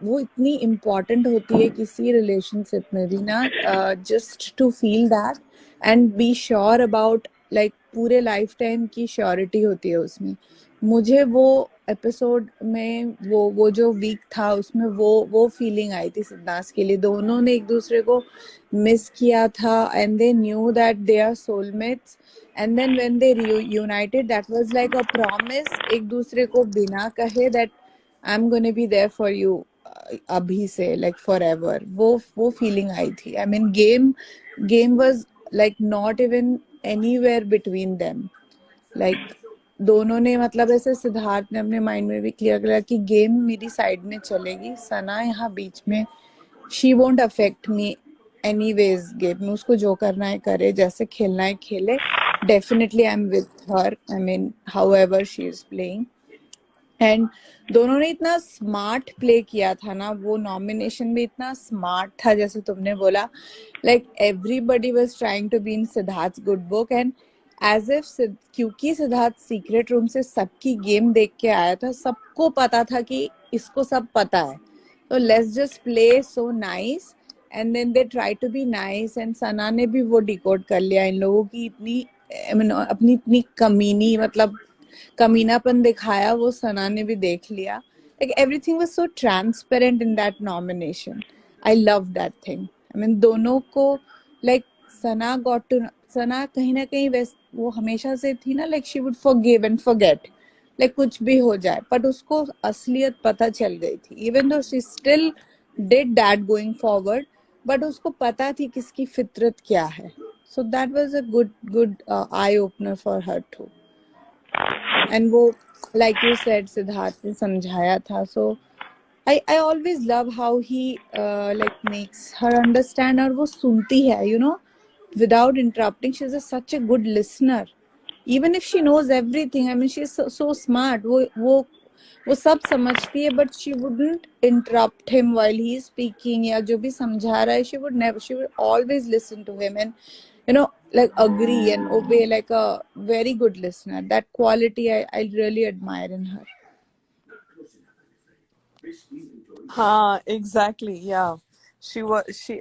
वो इतनी इम्पोर्टेंट होती है किसी रिलेशनशिप में भी ना, just to feel that and be sure about, like पूरे लाइफ टाइम की श्योरिटी होती है उसमें. मुझे वो एपिसोड में वो जो वीक था उसमें वो फीलिंग आई थी सिद्धार्थ के लिए. दोनों ने एक दूसरे को मिस किया था and they knew that they are soulmates, and then when they united that was like a promise एक दूसरे को बिना कहे that I am gonna be there for you अभी से, लाइक फॉर एवर. वो फीलिंग आई थी. I mean game was like not even anywhere between them. Like दोनों ने, मतलब ऐसे सिद्धार्थ ने अपने माइंड में भी क्लियर किया कि गेम मेरी साइड में चलेगी, सना यहाँ बीच में, she won't affect me anyways. Game में उसको जो करना है करे, जैसे खेलना है खेले. Definitely I am with her, I mean how ever she is playing. And दोनों ने इतना स्मार्ट प्ले किया था ना, वो नॉमिनेशन भी इतना स्मार्ट था जैसे तुमने बोला. Like everybody was trying to be in Siddharth good book, and as if क्योंकि सिद्धार्थ सीक्रेट रूम से सबकी गेम देख के आया था, सबको पता था कि इसको सब पता है, तो let's just play so nice. And then they try to be nice, and Sana ने भी वो डिकोड कर लिया इन लोगों की इतनी, I mean, अपनी इतनी कमीनी, मतलब कमीनापन दिखाया, वो सना ने भी देख लिया. Like everything was so transparent in that nomination. I love that thing. I mean दोनों को, लाइक सना गॉट टू, सना कहीं ना कहीं वो हमेशा से थी ना, like she would forgive and forget, like कुछ भी हो जाए, बट उसको असलियत पता चल गई थी. Even though she still did that going forward, but उसको पता थी किसकी फितरत क्या है. So that was a good eye opener for her too. And वो, लाइक यू सेड, सिद्धार्थ ने समझाया था. सो I always love how he like makes her understand, और वो सुनती है, without interrupting. She's such a good listener, even if she knows everything. I mean, she's so smart. वो सब समझती है, but she wouldn't interrupt him while he is speaking, या जो भी समझा रहा है, she would always listen to him and like agree and obey, like a very good listener. That quality I really admire in her. हाँ, exactly. या she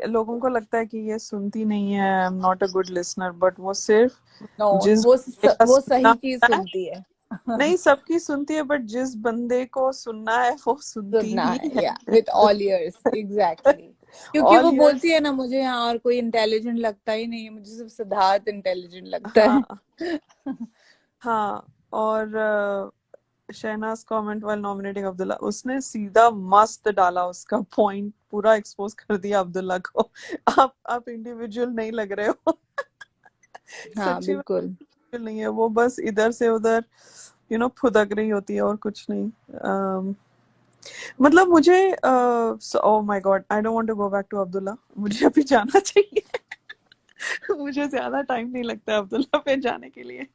लोगों को लगता है कि ये सुनती नहीं है, आई am not a good listener, but वो सिर्फ No, जिस बंदे का वो सुनना सही चीज होता है, सुनती है. नहीं सबकी सुनती है, बट जिस बंदे को सुनना है वो सुनती सुनना ही है, है. या विथ ऑल इयर्स, एग्जैक्टली. क्योंकि ऑल वो योर. बोलती है ना, मुझे यहाँ और कोई इंटेलिजेंट लगता ही नहीं है, मुझे सिर्फ सिद्धार्थ इंटेलिजेंट लगता है. हाँ. हाँ. और Shehnaaz comment while nominating Abdullah, उसने सीधा मस्त डाला, उसका पॉइंट पूरा एक्सपोज कर दिया अब्दुल्ला को. आप इंडिविजुअल नहीं लग रहे हो. हाँ सच्ची में बिल्कुल. individual नहीं है वो, बस इधर से उधर फुदक रही होती है और कुछ नहीं. मतलब मुझे, oh my god, I don't want to go back to Abdullah. मुझे अभी जाना चाहिए. मुझे ज्यादा टाइम नहीं लगता है अब्दुल्ला पे जाने के लिए.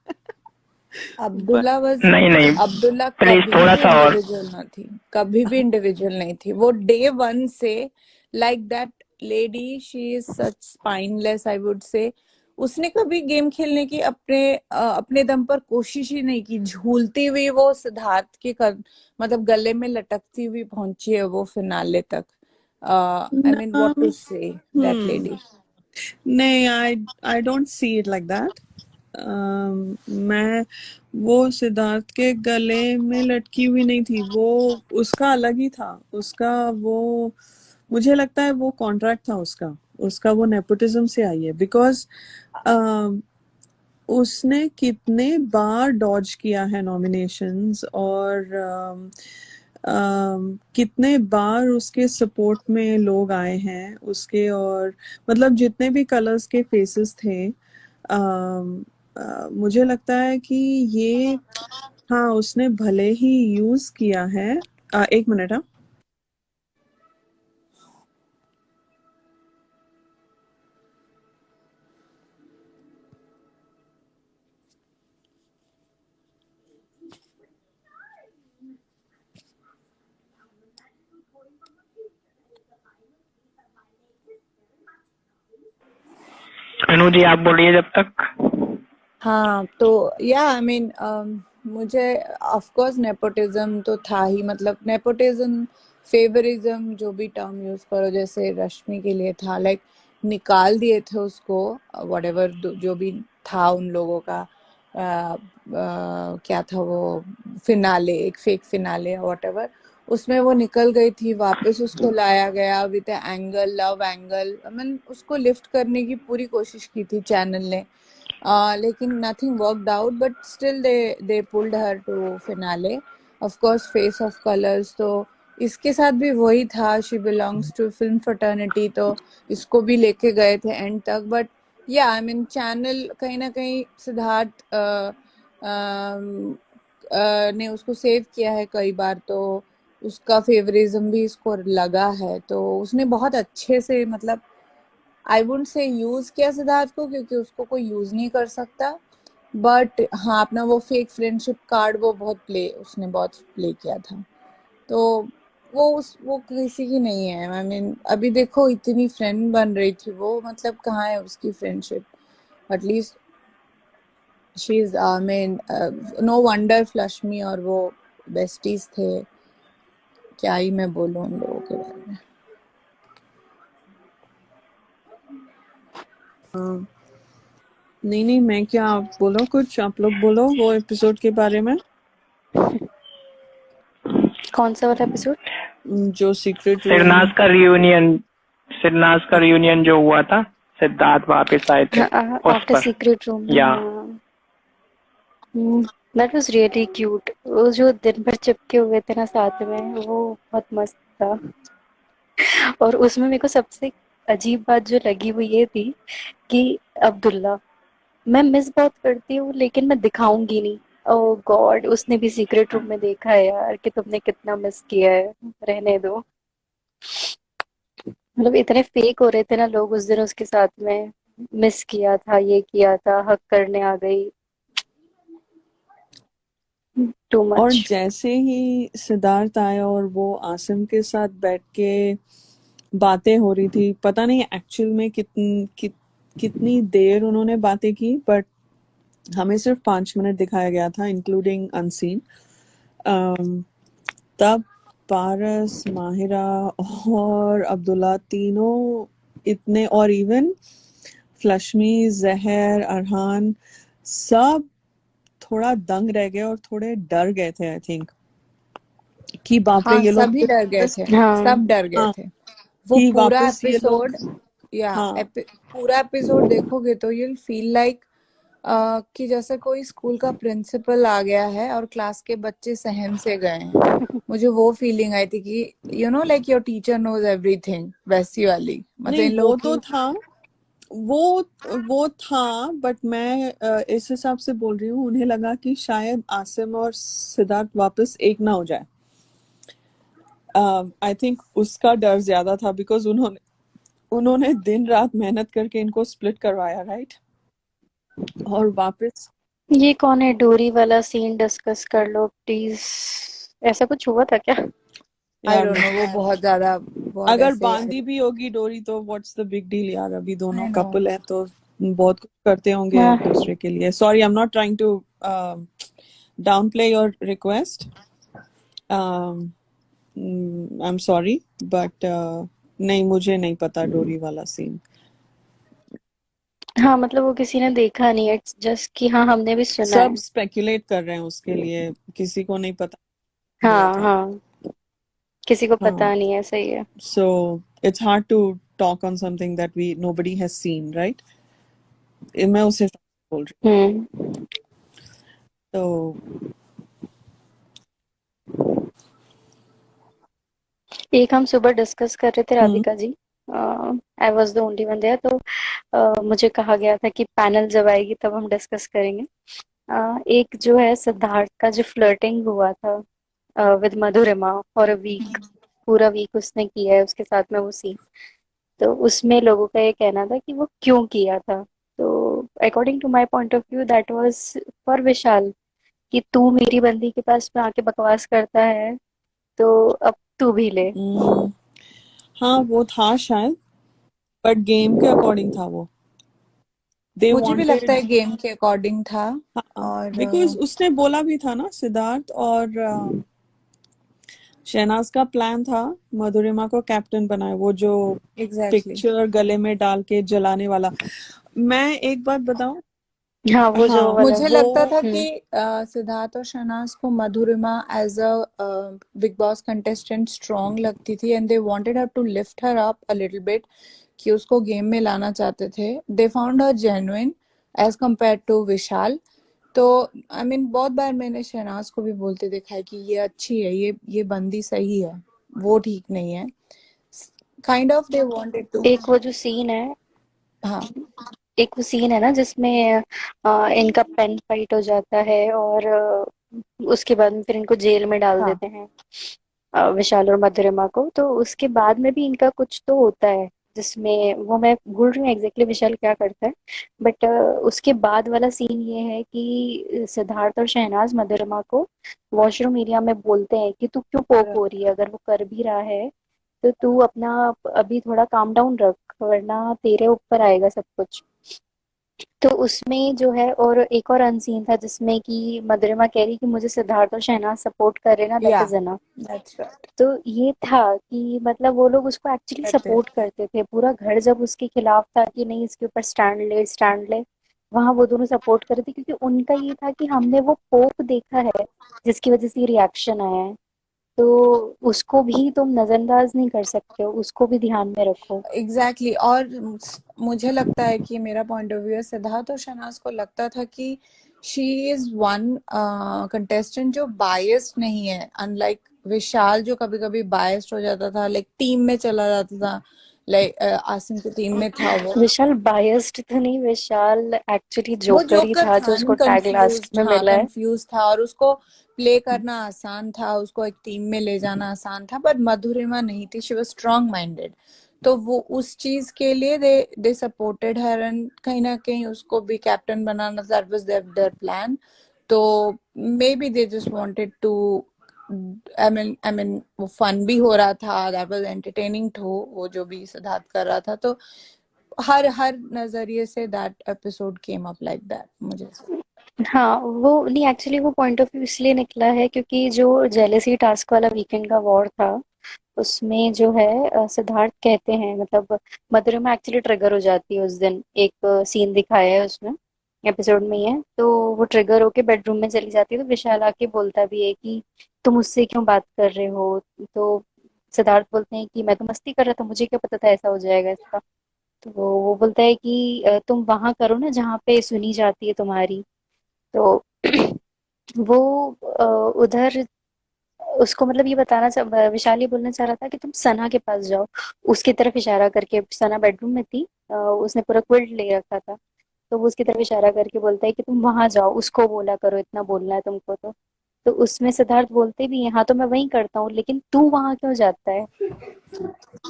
अब्दुल्ला नहीं नहीं, अब्दुल्ला प्लीज कभी थोड़ा भी सा और. इंडिविजुअल ना थी, कभी भी इंडिविजुअल नहीं थी. वो डे वन से, like that lady, she is such spineless, I would say. उसने कभी गेम खेलने की अपने दम पर कोशिश ही नहीं की. झूलती हुई वो सिद्धार्थ के मतलब गले में लटकती हुई पहुंची है वो फिनाले तक. I mean what to say that lady. नहीं, I don't see it like that. मैं वो सिद्धार्थ के गले में लटकी हुई नहीं थी. वो उसका अलग ही था. उसका वो, मुझे लगता है वो कॉन्ट्रैक्ट था उसका वो नेपोटिज्म से आई है. बिकॉज उसने कितने बार डॉज किया है नॉमिनेशंस, और कितने बार उसके सपोर्ट में लोग आए हैं उसके, और मतलब जितने भी कलर्स के फेसेस थे, मुझे लगता है कि ये हाँ, उसने भले ही यूज किया है। एक मिनट। हाँ, अनु जी आप बोलिए जब तक। हाँ तो या आई मीन मुझे ऑफ कोर्स नेपोटिज्म तो था ही, मतलब नेपोटिज्म, फेवरिज्म, जो भी टर्म यूज करो, जैसे रश्मि के लिए था, लाइक निकाल दिए थे उसको, व्हाटएवर जो भी था उन लोगों का, क्या था वो, फिनाले, एक फेक फिनाले व्हाटएवर, उसमें वो निकल गई थी, वापस उसको लाया गया with angle, love angle, I mean उसको लिफ्ट करने की पूरी कोशिश की थी चैनल ने, लेकिन nothing worked out, but still they pulled her to finale. Of course, Face of Colors, तो इसके साथ भी वही था, she belongs to film fraternity, तो इसको भी लेके गए थे एंड तक, बट या आई मीन चैनल कहीं ना कहीं सिद्धार्थ ने उसको सेव किया है कई बार, तो उसका फेवरिज्म भी इसको लगा है, तो उसने बहुत अच्छे से, मतलब आई वुड से यूज किया सिद्धार्थ को, क्योंकि उसको कोई यूज नहीं कर सकता, बट हाँ अपना वो फेक फ्रेंडशिप कार्ड वो उसने बहुत प्ले किया था, तो वो किसी की नहीं है, आई मीन अभी देखो इतनी फ्रेंड बन रही थी वो, मतलब कहाँ है उसकी friendship, at least she is, I mean no wonder फ्लश्मी और वो बेस्टीज थे, क्या ही मैं बोलूं उन लोगों के बारे में। नहीं नहीं, मैं क्या, आप बोलो कुछ, आप लोग बोलो वो एपिसोड के बारे में। कौन सा वाला एपिसोड? जो सीक्रेट रूम। सिरनाज का रियूनियन जो हुआ था, सिद्धार्थ वापस आए थे उस आफ्टर पर। Secret room. या दैट वाज रियली क्यूट। वो जो दिन भर चिपके हुए थे ना साथ में, वो बहुत मस्त था। और उसमें मेरे को सबसे अजीब बात जो लगी वो ये थी कि अब्दुल्ला, मैं मिस बहुत करती हूँ लेकिन मैं दिखाऊंगी नहीं। ओह गॉड, उसने भी सीक्रेट रूम में देखा है यार कि तुमने कितना मिस किया है, रहने दो। मतलब इतने फेक हो रहे थे ना लोग उस दिन उसके साथ में, मिस किया था, ये किया था, हक करने आ गई, टू और मच। जैसे ही सिद्धार्थ आया और वो आसिम के साथ बैठ के बातें हो रही थी, पता नहीं एक्चुअल में कितनी देर उन्होंने बातें की, बट हमें सिर्फ 5 मिनट दिखाया गया था इंक्लूडिंग अनसीन। तब पारस, माहिरा और अब्दुल्ला तीनों इतने, और इवन फ्लश्मी, जहर, अरहान, सब थोड़ा दंग रह गए और थोड़े डर गए थे, आई थिंक, कि बाप रे हाँ ये लोग सभी डर गए थे, हाँ सब डर गए हाँ, थे। वो कि पूरा वापस ये एपिसोड, लोग। या हाँ पूरा एपिसोड देखोगे तो यू फील लाइक कि जैसे कोई स्कूल का प्रिंसिपल आ गया है और क्लास के बच्चे सहम से गए हैं। मुझे वो फीलिंग आई थी कि you know like your teacher knows everything, वैसी वाली, मतलब नहीं, इन लोगों वो तो की। था, वो था, बट मैं इस हिसाब से बोल रही हूँ, उन्हें लगा कि शायद आसिम और सिद्धार्थ वापस एक ना हो जाए। आई थिंक उसका डर ज्यादा था, बिकॉज उन्होंने उन्होंने दिन रात मेहनत करके इनको स्प्लिट करवाया, राइट, और वापस। ये कौन है? डोरी वाला सीन डिस्कस कर लो प्लीज। ऐसा कुछ हुआ था क्या? आई यार डोंट नो, वो बहुत ज्यादा, बहुत अगर ऐसे। बांधी भी होगी डोरी तो व्हाट्स द बिग डील यार, अभी दोनों आई नो। कपल है तो बहुत कुछ करते होंगे एक हाँ, दूसरे के लिए। Sorry, I am not trying to downplay your request, I am sorry, but नहीं, मुझे नहीं पता डोरी वाला सीन। हाँ, मतलब वो किसी ने देखा नहीं, इट्स जस्ट कि हाँ हमने भी सुना सब है। स्पेकुलेट कर रहे हैं उसके लिए, किसी को नहीं पता हुआ हाँ था। हाँ, किसी को हाँ, पता नहीं है, सही है। so it's hard to talk on something that nobody has seen, right? मैं उसे बोल रही हम्म। हूँ। तो एक हम सुबह डिस्कस कर रहे थे हम्म, Radhika ji, I was the only one there, तो मुझे कहा गया था कि पैनल जब आएगी तब हम डिस्कस करेंगे। एक जो है सिद्धार्थ का जो फ्लर्टिंग हुआ था with Madhurima for a week, पूरा वीक उसने किया है उसके साथ में वो सीन। तो उसमें लोगों का ये कहना था कि वो क्यों किया था। तो according to my point of view that was for Vishal, कि तू मेरी बंदी के पास में आके बकवास करता है तो अब तू भी ले। हम्म, हाँ वो था शायद, बट गेम के अकॉर्डिंग था वो। दे मुझे भी लगता वांटेड, है गेम के अकॉर्डिंग था। हाँ और बिकॉज उसने बोला भी था ना, सिद्धार्थ और शहनाज का प्लान था मधुरिमा को कैप्टन बनाए, वो जो एग्जैक्टली पिक्चर गले में डाल के जलाने वाला। मैं एक बात बताऊं, हाँ वो हाँ जो वाला। मुझे वो लगता था कि सिद्धार्थ और शहनाज को Madhurima as a Bigg Boss contestant strong लगती थी, and they wanted her to lift her up a little bit, कि उसको गेम में लाना चाहते थे। They found her genuine as compare to Vishal. तो आई मीन बहुत बार मैंने शहनाज को भी बोलते देखा है कि ये अच्छी है, ये बंदी सही है, वो ठीक नहीं है। Kind of they wanted to. एक वो जो सीन है, हाँ एक वो सीन है ना जिसमें इनका पेन फाइट हो जाता है और उसके बाद में फिर इनको जेल में डाल हाँ देते हैं, विशाल और मधुरिमा को। तो उसके बाद में भी इनका कुछ तो होता है जिसमें, वो मैं भूल रही हूँ एग्जैक्टली विशाल क्या करता है, बट उसके बाद वाला सीन ये है कि सिद्धार्थ और शहनाज मधुरिमा को वॉशरूम एरिया में बोलते हैं कि तू क्यों पोक हो रही है, अगर वो कर भी रहा है तो तू अपना अभी थोड़ा काम डाउन रख, वरना तेरे ऊपर आएगा सब कुछ। तो उसमें जो है, और एक और अनसीन था जिसमें कि मधुरिमा कह रही कि मुझे सिद्धार्थ और शहनाज सपोर्ट कर रहे ना, दैट या इज एनफ। That's right. तो ये था कि मतलब वो लोग उसको एक्चुअली करते हैं सपोर्ट करते थे, पूरा घर जब उसके खिलाफ था कि नहीं इसके ऊपर स्टैंड ले स्टैंड ले, वहां वो दोनों सपोर्ट कर रहे थे, क्योंकि उनका ये था कि हमने वो पोप देखा है जिसकी वजह से रिएक्शन आया है, तो उसको भी तुम नजरअंदाज नहीं कर सकते हो, उसको भी ध्यान में रखो। Exactly exactly। और मुझे लगता है कि मेरा पॉइंट ऑफ व्यू है, सिद्धार्थ और शहनाज को लगता था कि शी इज वन कंटेस्टेंट जो बायस्ड नहीं है, अनलाइक विशाल जो कभी कभी बायस्ड हो जाता था, लाइक टीम में चला जाता था, लाइक आसिम की टीम में था वो। विशाल बायस्ड तो नहीं, विशाल एक्चुअली वो जोकर ही जोकर था जो था, उसको टैग लास्ट कंफ्यूज्ड, में हाँ मिला है। कंफ्यूज था, और उसको प्ले करना आसान था, उसको एक टीम में ले जाना आसान था, पर मधुरिमा नहीं थी, शी वाज स्ट्रांग माइंडेड। तो वो उस चीज के लिए दे सपोर्टेड हर, एंड कहीं ना कहीं उसको भी कैप्टन बनाना, दैट वाज देयर प्लान। तो maybe they just wanted to, I mean वो फन भी हो रहा था, दैट वाज एंटरटेनिंग टू, वो जो भी सिद्धार्थ कर रहा था। तो हर हर नजरिए say that episode came up like that मुझे। हाँ वो नहीं, एक्चुअली वो पॉइंट ऑफ व्यू इसलिए निकला है क्योंकि जो जेलेसी टास्क वाला वीकेंड का वॉर था, उसमें जो है सिद्धार्थ कहते हैं, मतलब मधुरिमा एक्चुअली ट्रिगर हो जाती है उस दिन, एक सीन दिखाया है उसमें, एपिसोड में ही है। तो वो ट्रिगर होके बेडरूम में चली जाती है, तो विशाल आके बोलता भी है कि तुम मुझसे क्यों बात कर रहे हो। तो सिद्धार्थ बोलते हैं कि मैं तो मस्ती कर रहा था, मुझे क्या पता था ऐसा हो जाएगा इसका। तो वो बोलता है कि तुम वहां करो ना जहाँ पे सुनी जाती है तुम्हारी। तो वो उधर उसको मतलब ये विशाल ये बोलना चाह रहा था कि तुम सना के पास जाओ, उसकी तरफ इशारा करके, सना बेडरूम में थी, उसने पूरा क्विल्ट ले रखा था, तो वो उसकी तरफ इशारा करके बोलता है कि तुम वहां जाओ, उसको बोला करो, इतना बोलना है तुमको तो उसमें सिद्धार्थ बोलते भी हैं हाँ तो मैं वही करता हूँ, लेकिन तू वहां क्यों जाता है।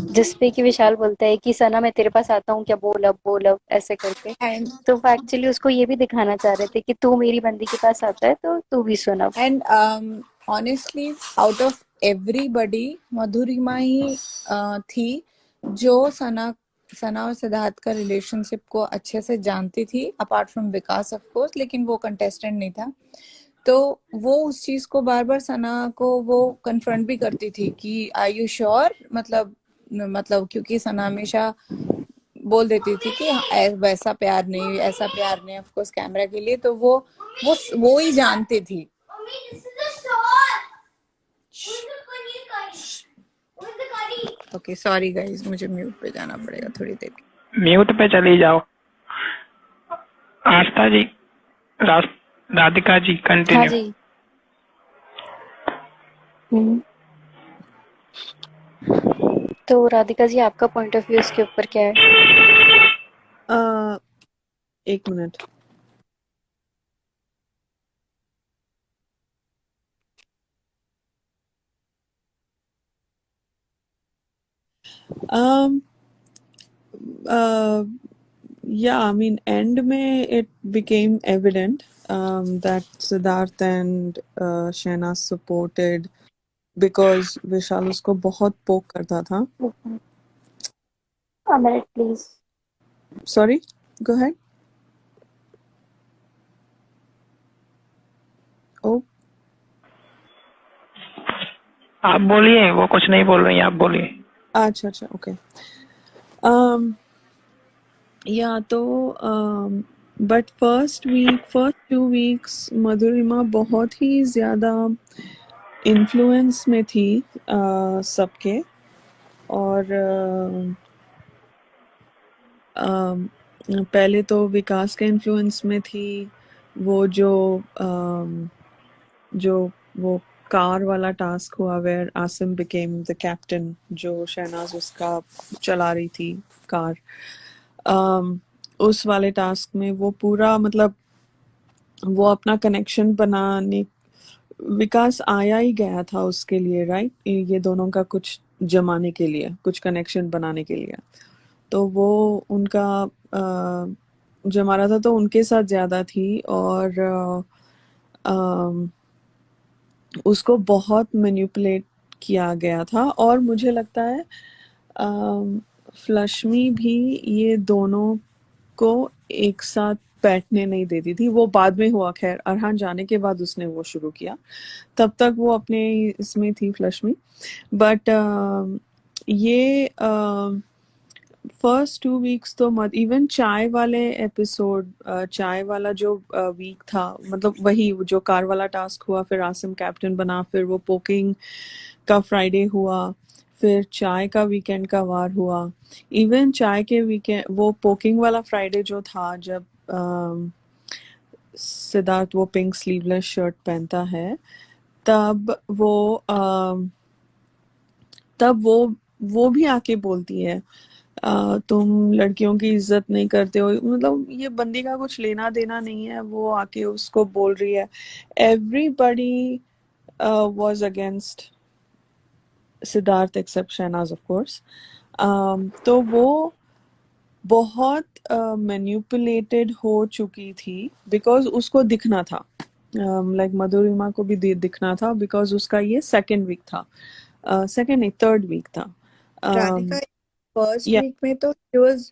जिसपे कि विशाल बोलता है कि सना मैं तेरे पास आता हूँ क्या, बोल अब ऐसे करके। एंड तो वो एक्चुअली उसको ये भी दिखाना चाह रहे थे कि तू मेरी बंदी के पास आता है तो तू भी सुन अब। And honestly out of everybody Madhurima ही थी जो सना और सिद्धार्थ का रिलेशनशिप को अच्छे से जानती थी, apart from Vikas of course, लेकिन वो कंटेस्टेंट नहीं था। तो वो उस चीज को बार बार सना को वो कन्फ्रंट भी करती थी कि आर यू श्योर, मतलब क्योंकि सना हमेशा बोल देती थी कि वैसा प्यार नहीं, ऐसा प्यार नहीं, ऑफ कोर्स कैमरा के लिए। तो वो ही जानती थी। ओके सॉरी गाइस, मुझे म्यूट पे जाना पड़ेगा थोड़ी देर के म्यूट पे चली जाओ। आस्था जी, राधिका जी हाँ कंटिन्यू। जी। हम्म। तो राधिका जी आपका पॉइंट ऑफ व्यू इसके ऊपर क्या है। एक minute. Um, uh, yeah, I mean, end में it became evident that Siddharth and Shahnaz supported because विशाल उसको बहुत पोक करता था. A minute, please. Sorry, go ahead. Oh, आप बोलिए, वो कुछ नहीं बोल रही हैं, आप बोलिए. अच्छा अच्छा, okay. Yeah, तो but first 2 weeks मधुरिमा बहुत ही ज़्यादा इन्फ्लुएंस में थी सबके. और पहले तो विकास के इन्फ्लुएंस में थी. वो जो वो कार वाला टास्क हुआ where Asim became the captain, जो शहनाज उसका चला रही थी कार. उस वाले टास्क में वो पूरा मतलब वो अपना कनेक्शन बनाने, विकास आया ही गया था उसके लिए, राइट, ये दोनों का कुछ जमाने के लिए, कुछ कनेक्शन बनाने के लिए. तो वो उनका जमा रहा था, तो उनके साथ ज्यादा थी. और उसको बहुत मैनिपुलेट किया गया था. और मुझे लगता है फ्लश्मी भी ये दोनों को एक साथ बैठने नहीं देती थी. वो बाद में हुआ, खैर अरहान जाने के बाद उसने वो शुरू किया. तब तक वो अपने इसमें थी फ्लश्मी. बट ये फर्स्ट 2 वीक्स तो मत, इवन चाय वाले एपिसोड, चाय वाला जो वीक था, मतलब वही जो कार वाला टास्क हुआ, फिर आसिम कैप्टन बना, फिर वो पोकिंग का फ्राइडे हुआ, फिर चाय का वीकेंड का वार हुआ. इवन चाय के वीकेंड, वो पोकिंग वाला फ्राइडे जो था, जब सिद्धार्थ वो पिंक स्लीवलेस शर्ट पहनता है, तब वो भी आके बोलती है तुम लड़कियों की इज्जत नहीं करते हो. मतलब ये बंदी का कुछ लेना देना नहीं है. वो आके उसको बोल रही है. Everybody was against Siddharth except Shehnaaz of course. तो वो बहुत मैन्युपुलेटेड हो चुकी थी बिकॉज उसको दिखना था. लाइक मधुरिमा को भी दिखना था बिकॉज उसका ये सेकेंड वीक था, सेकेंड नहीं थर्ड वीक था. राधिका फर्स्ट या वीक में तो she was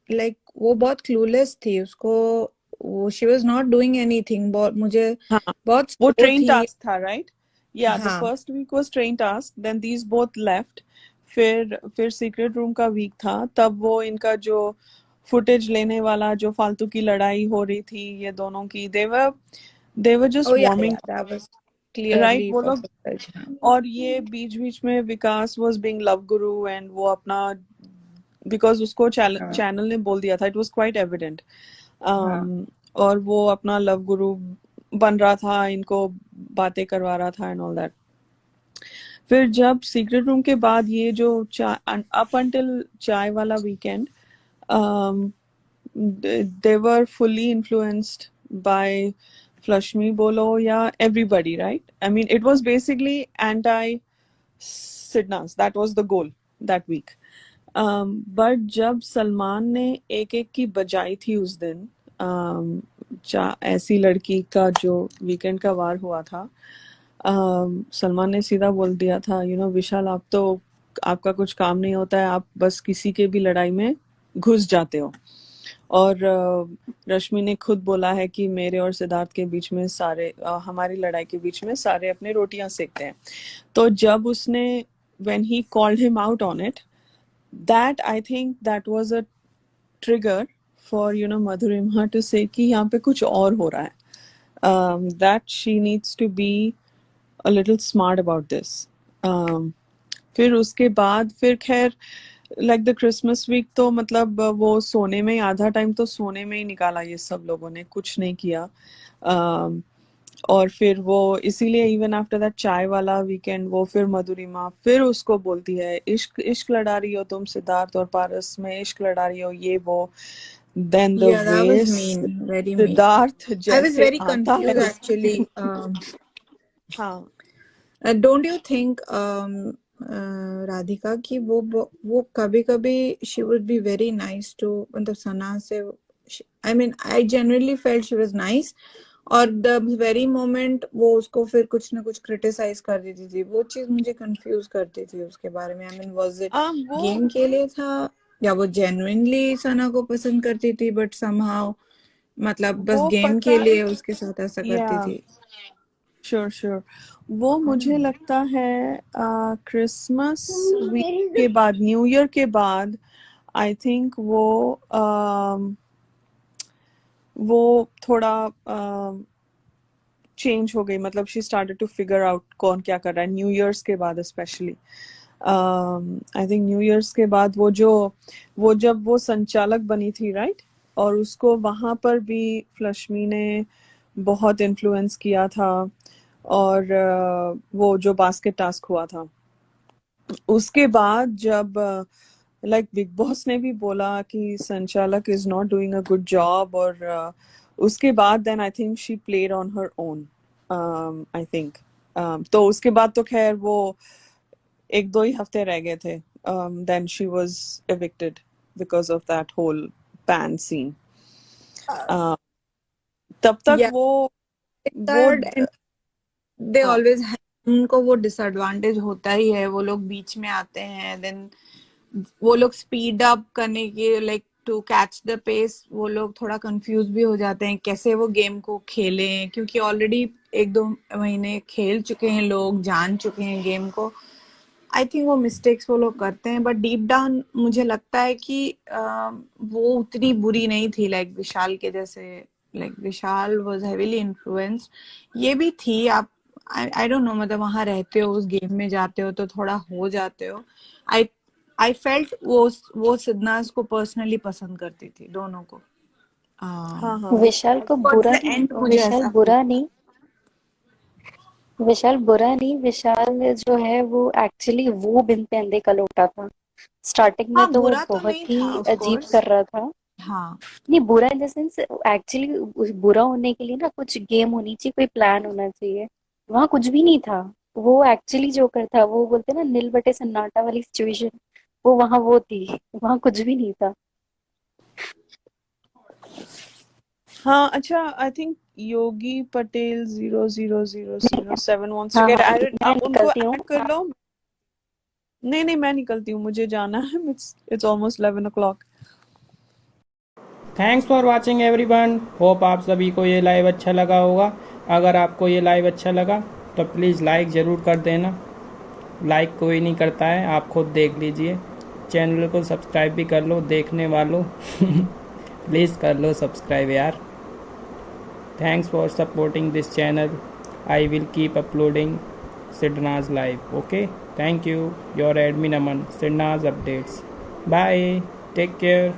like वो बहुत क्लूलेस थी. उसको वो she was not doing anything. बहुत मुझे हाँ, बहुत वो slow ट्रेन थी. टास्क था, राइट. या द हाँ first week was train task, then these both left. फिर सीक्रेट रूम का वीक था. तब वो इनका जो फुटेज लेने वाला, जो फालतू की लड़ाई हो रही थी ये दोनों की, they were oh just yeah warming, that was right, clearly वो for लोग. footage. हाँ और ये बीच बीच में विकास was being love Guru and वो अपना, बिकॉज उसको हाँ चैनल ने बोल दिया था, इट वाज क्वाइट एविडेंट. हाँ और वो अपना लव गुरु बन रहा था, इनको बातें करवा रहा था एंड ऑल दैट. फिर जब सीक्रेट रूम के बाद ये जो अप अंटिल चाय वाला weekend, they were fully influenced by Flashmi बोलो या everybody, right? I mean, it was basically anti Sidnas. That was the goal that week. But जब सलमान ने एक एक की बजाई थी उस दिन, ऐसी लड़की का जो वीकेंड का वार हुआ था, सलमान ने सीधा बोल दिया था, विशाल, आप तो, आपका कुछ काम नहीं होता है, आप बस किसी के भी लड़ाई में घुस जाते हो. और रश्मि ने खुद बोला है कि मेरे और सिद्धार्थ के बीच में सारे, हमारी लड़ाई के बीच में सारे अपने रोटियां सेकते हैं. तो जब उसने, when he called him out on it, that I think that was a trigger for Madhurima to say कि यहाँ पे कुछ और हो रहा है. That she needs to be a little smart about this. फिर उसके बाद फिर खैर लाइक द क्रिसमस वीक तो मतलब वो सोने में, आधा टाइम तो सोने में ही निकाला ये सब लोगों ने, कुछ नहीं किया. और फिर वो इसीलिए इवन आफ्टर दैट चाय वाला वीकेंड, वो फिर मधुरिमा फिर उसको बोलती है, इश्क इश्क लड़ा रही हो तुम सिद्धार्थ और पारस में, इश्क लड़ा रही हो ये वो. Then the yeah that way was mean, very mean. Siddharth I was जैसे very आता है confused उसकी. actually. हाँ, Don't you think राधिका की वो कभी कभी she would be very nice to, मतलब सना से, I mean I genuinely felt she was nice, और द वेरी मोमेंट वो उसको फिर कुछ ना कुछ क्रिटिसाइज कर देती थी, वो चीज मुझे कंफ्यूज करती थी उसके बारे में। आई मीन वाज इट वो गेम के लिए था या वो जेन्युइनली सना को पसंद करती थी, बट समहाउ मतलब बस वो गेम पता के लिए उसके साथ ऐसा करती या थी। श्योर श्योर, वो मुझे लगता है क्रिसमस वीक के बाद, न्यू ईयर के बाद, आई थिंक वो थोड़ा चेंज हो गई, मतलब she started to figure out कौन क्या कर रहा है न्यू ईयर्स के बाद especially. I think new year's के बाद वो जब वो संचालक बनी थी, राइट, और उसको वहां पर भी फ्लश्मी ने बहुत इन्फ्लुएंस किया था, और वो जो बास्केट टास्क हुआ था उसके बाद जब लाइक बिग बॉस ने भी बोला कि संचालक is not doing a good job, और उसके बाद then I think she played on her own, I think. तो उसके बाद तो खैर वो एक दो ही हफ्ते रह गए थे, then she was evicted because of that whole pan scene. तब तक या वो दे हाँ ऑलवेज, उनको वो डिसएडवांटेज होता ही है, वो लोग बीच में आते हैं, देन वो लोग स्पीड अप करने के, like to catch the pace, वो लोग थोड़ा कंफ्यूज भी हो जाते हैं कैसे वो गेम को खेलें, क्योंकि ऑलरेडी एक दो महीने खेल चुके हैं, लोग जान चुके हैं गेम को। आई थिंक वो मिस्टेक्स वो लोग करते हैं, बट डीप डाउन मुझे लगता है कि वो उतनी बुरी नहीं थी, लाइक विशाल के जैसे। Like Vishal was heavily influenced, ये भी थी। आप आई डोंट नो, मतलब वहां रहते हो, उस गेम में जाते हो तो थोड़ा हो जाते हो। आई आई फेल्ट वो सिद्धनाज को पर्सनली पसंद करती थी, दोनों को। हाँ हाँ विशाल को टुवर्ड्स बुरा द एंड मुझे विशाल ऐसा फील। बुरा नहीं, विशाल जो है वो एक्चुअली वो बिन पे अंधे का लोटा था। स्टार्टिंग में हाँ, तो वो बुरा तो नहीं बहुत था ही ऑफ अजीब कोर्स। कर रहा था। हाँ नहीं, बुरा इन द सेंस, एक्चुअली बुरा होने के लिए ना कुछ गेम होनी चाहिए, कोई प्लान होना चाहिए। वहां कुछ भी नहीं था। वो एक्चुअली जोकर था, वो बोलते ना नील बटे सन्नाटा वाली सिचुएशन, वो वहां वो थी। वहां कुछ भी नहीं था। हाँ। अच्छा, I think Yogi Patel 00007 wants to हाँ get हाँ, added, मैं आप उनको निकलती हूँ। ऐड कर लो। नहीं नहीं, मैं निकलती हूँ, मुझे जाना है, it's almost 11 o'clock। Thanks for watching everyone. Hope आप सभी को ये लाइव अच्छा लगा होगा। अगर आपको ये लाइव अच्छा लगा तो प्लीज़ लाइक ज़रूर कर देना। लाइक कोई नहीं करता है, आप खुद देख लीजिए। चैनल को सब्सक्राइब भी कर लो देखने वालों। प्लीज़ कर लो सब्सक्राइब यार। Thanks for supporting this channel. I will keep uploading Sidnaaz live. Okay, thank you. Your admin Aman, Sidnaaz updates. Bye, take care.